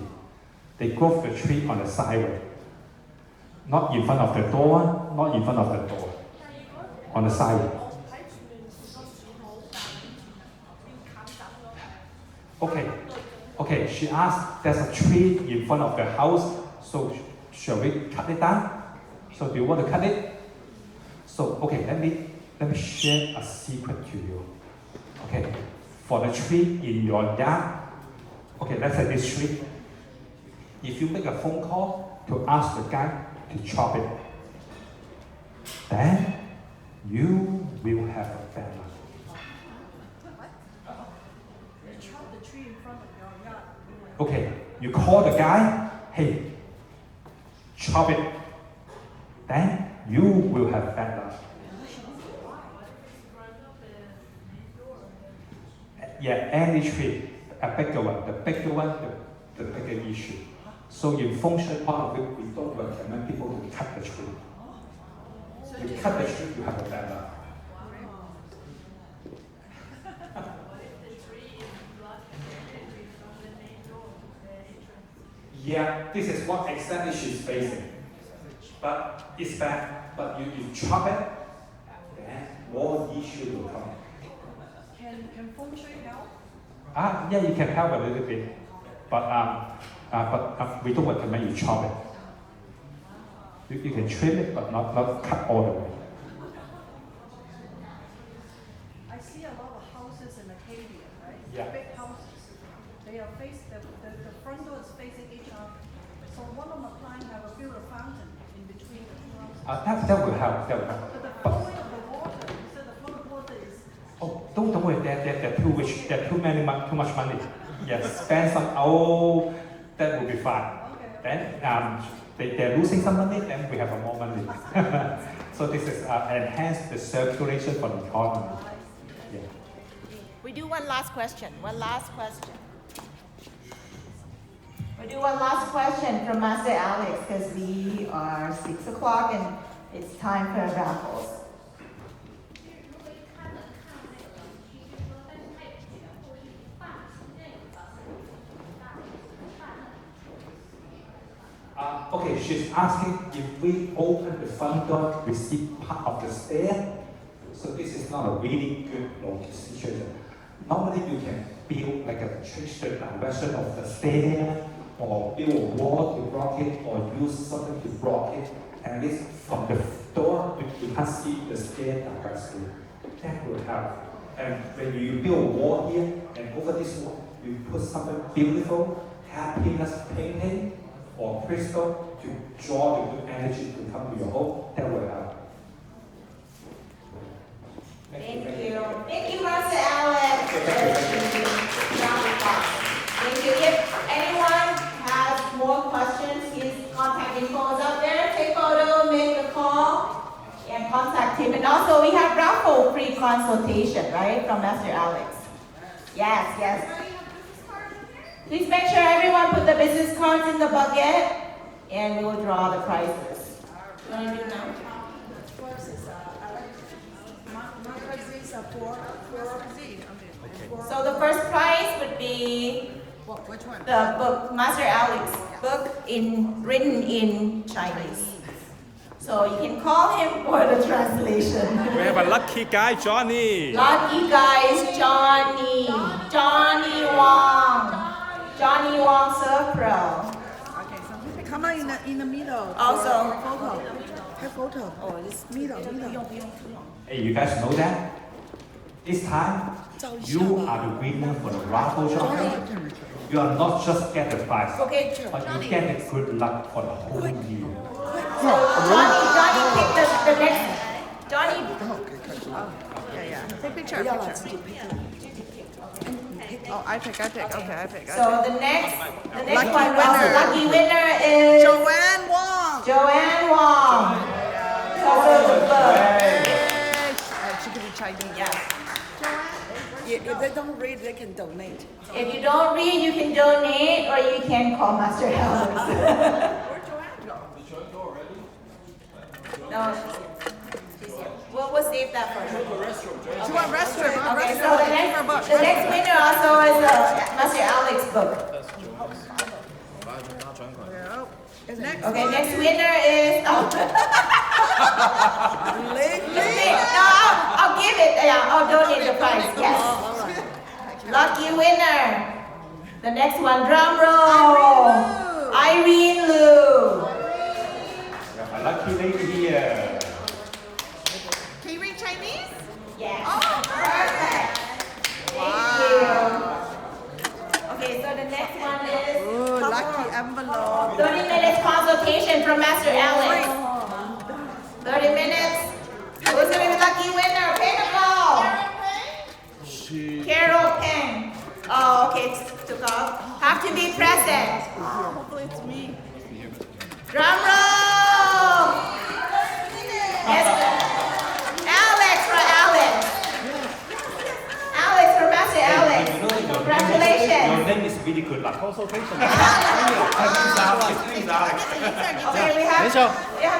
They grow the tree on the sideway, not in front of the door, not in front of the door, on the sideway. Okay, she asked, there's a tree in front of the house, so shall we cut it down? So do you want to cut it? So, okay, let me share a secret to you. Okay, for the tree in your yard, okay, let's say this tree. If you make a phone call to ask the guy to chop it, then you will have a bad luck. You chop the tree in front of your yard. Okay, you call the guy, hey, chop it, then you will have bad luck. Yeah, any tree, a bigger one, the bigger one, the bigger issue. So in Feng Shui point of view, we don't recommend people to cut the tree. You cut the tree, you have a bad luck. Yeah, this is what exactly she's facing. But it's bad, but you chop it, then more issue will come. Can Feng Shui help? Yeah, you can help a little bit, but we don't recommend you chop it. You can trim it, but not cut all the way. I see a lot of houses in Acadia, right? Yeah. Big houses. They are the front door is facing each other. So one of the clients have a built fountain in between the two houses. That will help. That will help. But the flowing of the water, you said the flow of water is. Oh, don't worry. They're too rich. They're too much money. Yes, spend some. Oh, that will be fine. Okay. Then they're losing some money. Then we have more money. So this is enhance the circulation for the economy. Yeah. We do one last question. We do one last question from Master Alex because we are 6 o'clock and it's time for raffles. Okay, she's asking if we open the front door, we see part of the stair. So this is not a really good situation. Normally you can build like a change the direction of the stair, or build a wall to block it, or use something to block it. At least from the door, you can't see the stair directly. That will help. And when you build a wall here, and over this wall, you put something beautiful, happiness painting, or crystal to draw the good energy to come to your home, that will help. Thank you. Thank you, Master Alex. Thank you. If anyone has more questions, his contact info is up there. Take photo, make a call, and contact him. And also, we have raffle free consultation, right, from Master Alex. Yes. Please make sure everyone put the business cards in the bucket, and we will draw the prizes. You want to do now? First is So the first prize would be Which one? the book, Master Alex book written in Chinese. So you can call him for the translation. We have a lucky guy, Johnny. Lucky guys, Johnny Wong Surf Pro. Okay, so come on in the middle. Also- for photo. Have photo. Oh, this middle. Hey, you guys know that? This time, you are the winner for the raffle shopping. You are not just get the prize, Okay, but you get the good luck for the whole year. so Johnny pick the next. Johnny, Yeah. Take picture. Oh, I pick. Okay. so the next Lucky one, winner. also lucky winner is Joanne Wong. Joanne Wong. So the book. She can be Chinese. Yeah. If they don't read, they can donate. If you don't read, you can donate or you can call Master Alex. No, she's here. We'll save that for her. She want restroom. Okay, so the next winner also is Master Alex book. Next Okay, one. next winner is. No, I'll give it. Yeah, I'll donate the prize. Yes. Lucky winner. The next one, drum roll. Irene Lu. We have a lucky lady here. Can you read Chinese? Yes. Perfect. Thank you. Okay, so the next one is Ooh, lucky envelope. 30 minutes consultation from Master Alex. 30 minutes. Who's gonna be the lucky winner? Pay the call. Carol Peng. Oh, okay, took off. Have to be present. Hopefully it's me. Drum roll. Yes. Alex for Alex. Alex for Master Alex. You know, your Congratulations. name is really good luck. Consultation. Okay, we have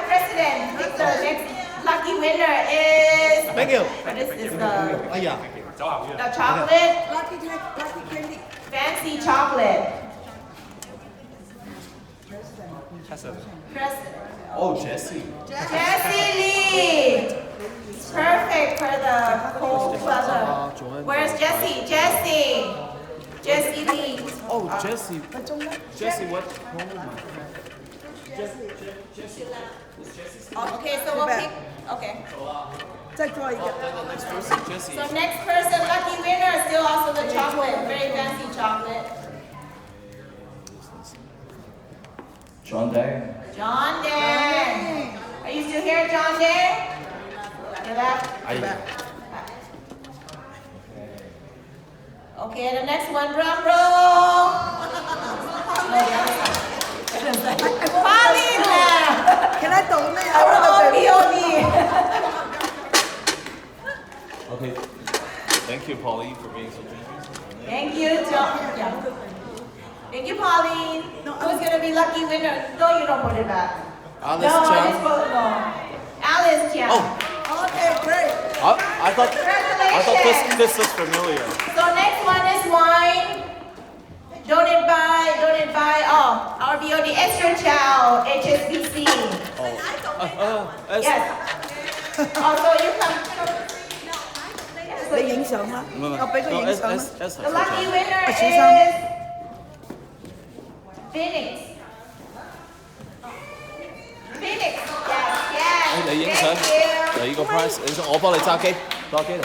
president. The next lucky winner is. Thank you. This is the chocolate, Lucky candy. fancy chocolate. President. Oh, Jesse. Jessie Lee. Perfect for the cold weather. Where's Jessie? Jessie Lee. Oh, Jesse. Jesse, what? Okay, so we'll pick. Okay. 再做一个。 So next person, lucky winner, still also the chocolate, very fancy chocolate. John Day. John Day. Are you still here, John Day? You left? Okay, the next one, drum roll. Pauline. Can I donate? I Oh, want to POD. Okay. Thank you, Pauline, for being so generous. Thank you, John. Yeah. Thank you, Pauline. Who's gonna be lucky winner? No, you don't put it back. Alice no, Chan. I just put no. Alice Chan. Oh. Okay, great. I thought this was familiar. So next one is wine. Donated by our BOD Extra Chow, HSBC. Yes. Also you come. 你影相啦，我俾佢影相啦。 The lucky winner is Phoenix. Phoenix. Yes. 你影相， Thank you. 你個 prize， 我幫你揸機，揸機嚟。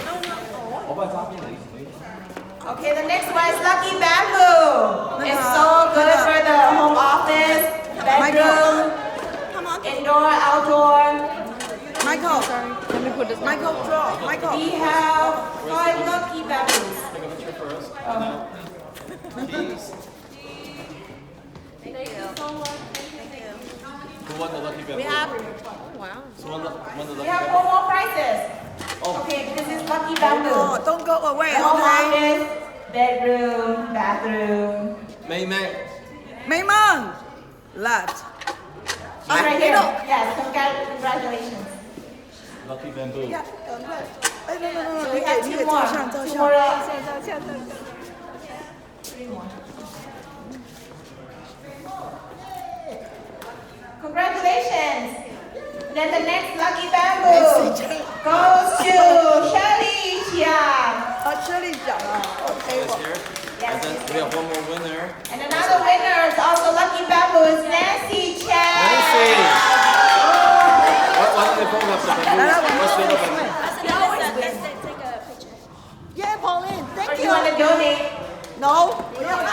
我幫你揸機嚟。 Okay, the next one is Lucky Bamboo. It's so good for the home office, bedroom, indoor, outdoor. Michael, let me put this. Michael, draw. Michael. We have 5 lucky bamboos. Take a picture for us. Keys. Who won the lucky bamboo? We have So won the lucky 4 bamboo. more prizes. Okay, this is Lucky Bamboo. Oh, don't go away, Home okay? office, bedroom, bathroom. May May. 美梦 left. Right here. Yes, congratulations. Lucky bamboo. Yeah, 哎，no， So we have 你 2 给 more. 照相，照 2 相。 more. 3 more. Congratulations. Then the next lucky bamboo goes to Shirley Chiang. 这里讲啊 Is ，OK， here. Yes. And then we have one more winner. And another winner is also lucky bamboo is Nancy Chan. Nancy. Why don't they both have the bamboo? 来来，我们 What's the other 一 bamboo? 起。 Yeah, Pauline, Or thank do you you. want to donate? No，不要做，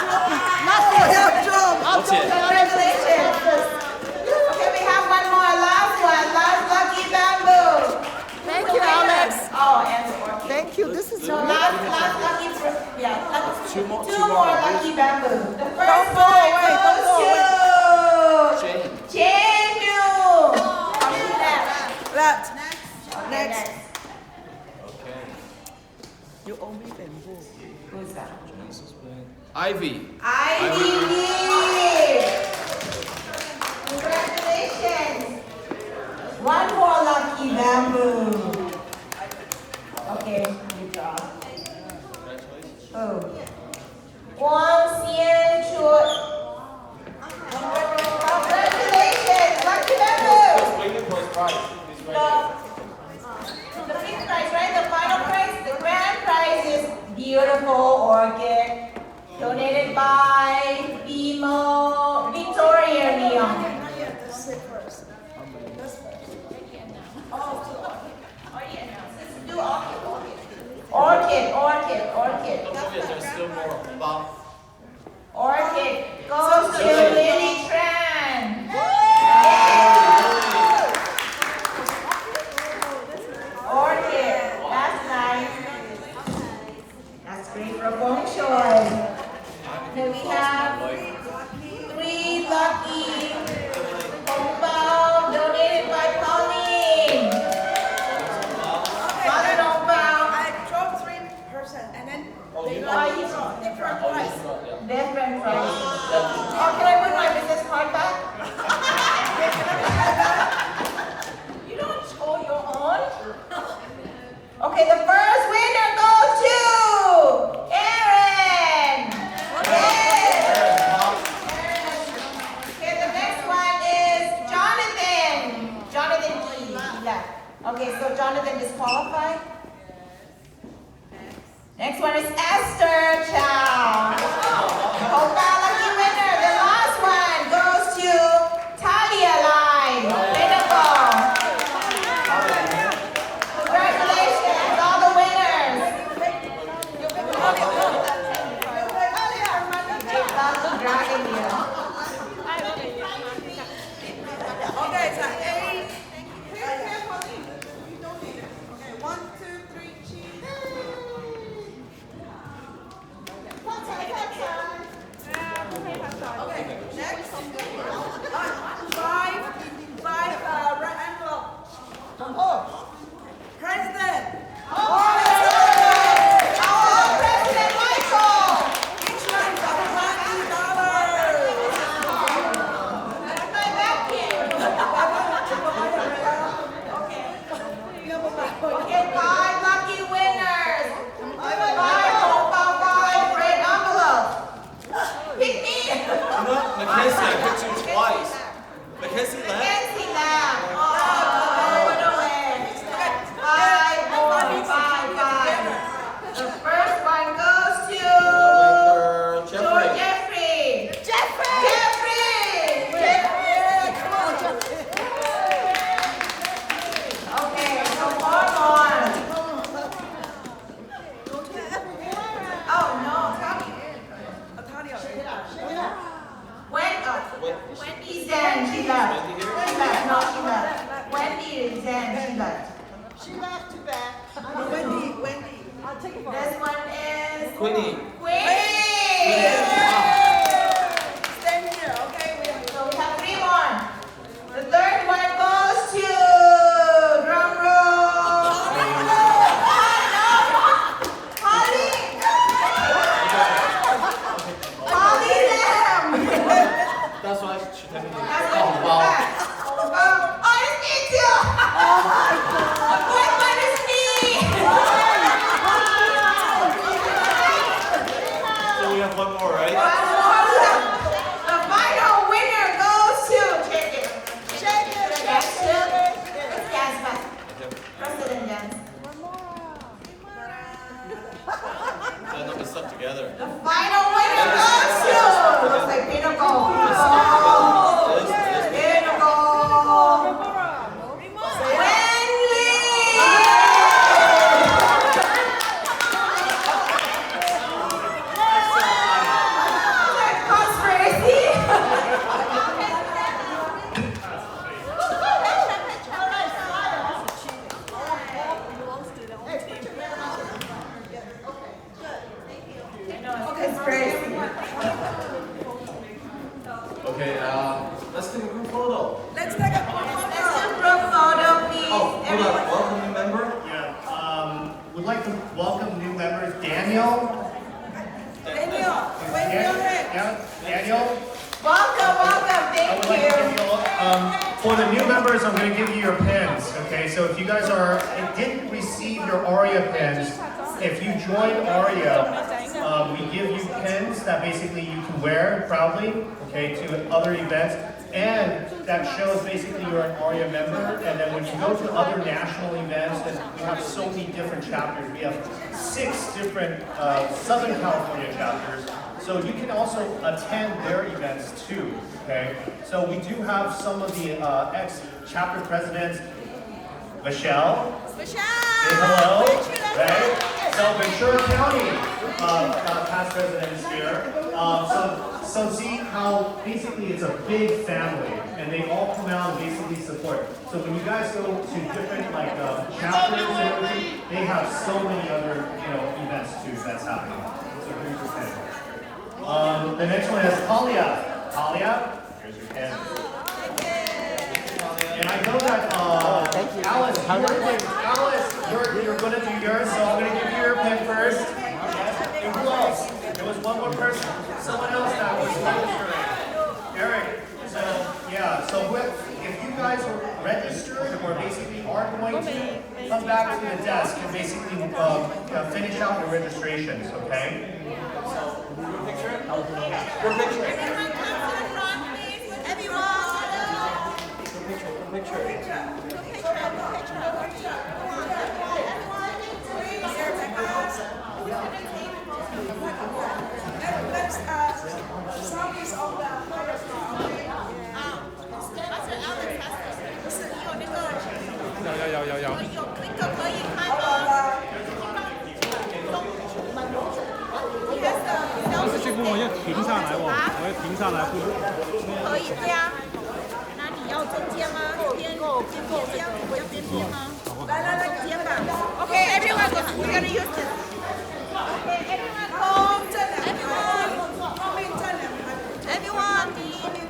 我要做。 What's it? Congratulations. Okay, we have one more. Last lucky bamboo. Thank you, Alex. Oh, and the orchid. Thank you. This is So your last lucky, Two more lucky bamboo. The Don't first go one away, don't go goes to Jane. Chenu. left. Okay, Next. Okay. You owe me bamboo. Who's that? Ivy. Ivy. Congratulations. One more lucky bamboo. Okay, good job. Oh. Wang Xian Chua. Congratulations, lucky bamboo. Just waiting for his prize. He's right The big prize, right? The final prize, the grand prize is beautiful orchid donated by Bimo Victoria Leon. Orchid. here. There's still more. Bob. Orchid goes to Lily Tran. Orchid, that's nice. That's great for Feng Shui. Then we have 3 lucky Hongbao donated by Pauline. Pauline Hongbao. I draw 3 person and then they Oh, you different price. Different price. Oh, can I put my business card back? You don't show your own. Okay, the first winner goes to Aaron. Yes. Okay, the next one is Jonathan. Jonathan Key. Yeah. Okay, so Jonathan disqualified. Next one is Esther Chow. Hopa lucky winner. The last one goes to Talia. left. She left. No, she left. Wendy is then she left. She left too bad. Wendy. I'll take it for her. This one is Queenie. Queenie. Stand here, okay? So we have 3 more. The third one goes to drum roll. Holly. Holly Lamb. That's why she told me. That's what you got. Oh, it's me too. Oh my God. The fourth one is me. So we have one more, right? The final winner goes to Shake it. Yes, but President dance. And then we stuck together. The final winner goes to looks like Pinnacle. Okay, let's take a group photo. Let's take a Group photo, please. Oh, hold on. Welcome new member. Yeah, would like to welcome new members, Daniel. Daniel, wave your hand. Yeah, Daniel. Welcome, I thank would like to you. give you, for the new members, I'm going to give you your pins. Okay, so if you guys didn't receive your AREAA pins, if you join AREAA, we give you pins that basically you can wear proudly, okay, to other events, and that shows basically you're an AREAA member. And then when you go to other national events, and we have so many different chapters. We have 6 different Southern California chapters. So you can also attend their events too, okay? So we do have some of the ex-chapter presidents. Michelle, say hello, right? So Ventura County past presidents here. So see how basically it's a big family, and they all come out and basically support. So when you guys go to different like chapters and everything, they have so many other events too that's happening. So here's your pen. The next one is Talia. Talia, here's your pen. And I know that Alice, you're going to do yours, so I'm going to give you your pen first. Yes. And who else? There was one more person, someone else that was registering. Eric. So yeah, so if you guys are registered or basically are going to come back to the desk and basically finish out your registrations, okay? So, your picture? Your picture. Everyone come to the front, please.可以这样。那你要中间吗？边这样，我要边边吗？来，中间吧。Okay, everyone, we're gonna use this. Okay, everyone, home.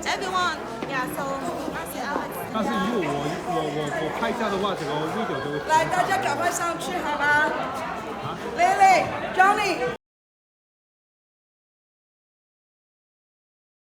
Everyone. Yeah, so that's Alex. 但是如果我拍照的话，整个 video 就会。来，大家赶快上去好吗？Lily, Johnny.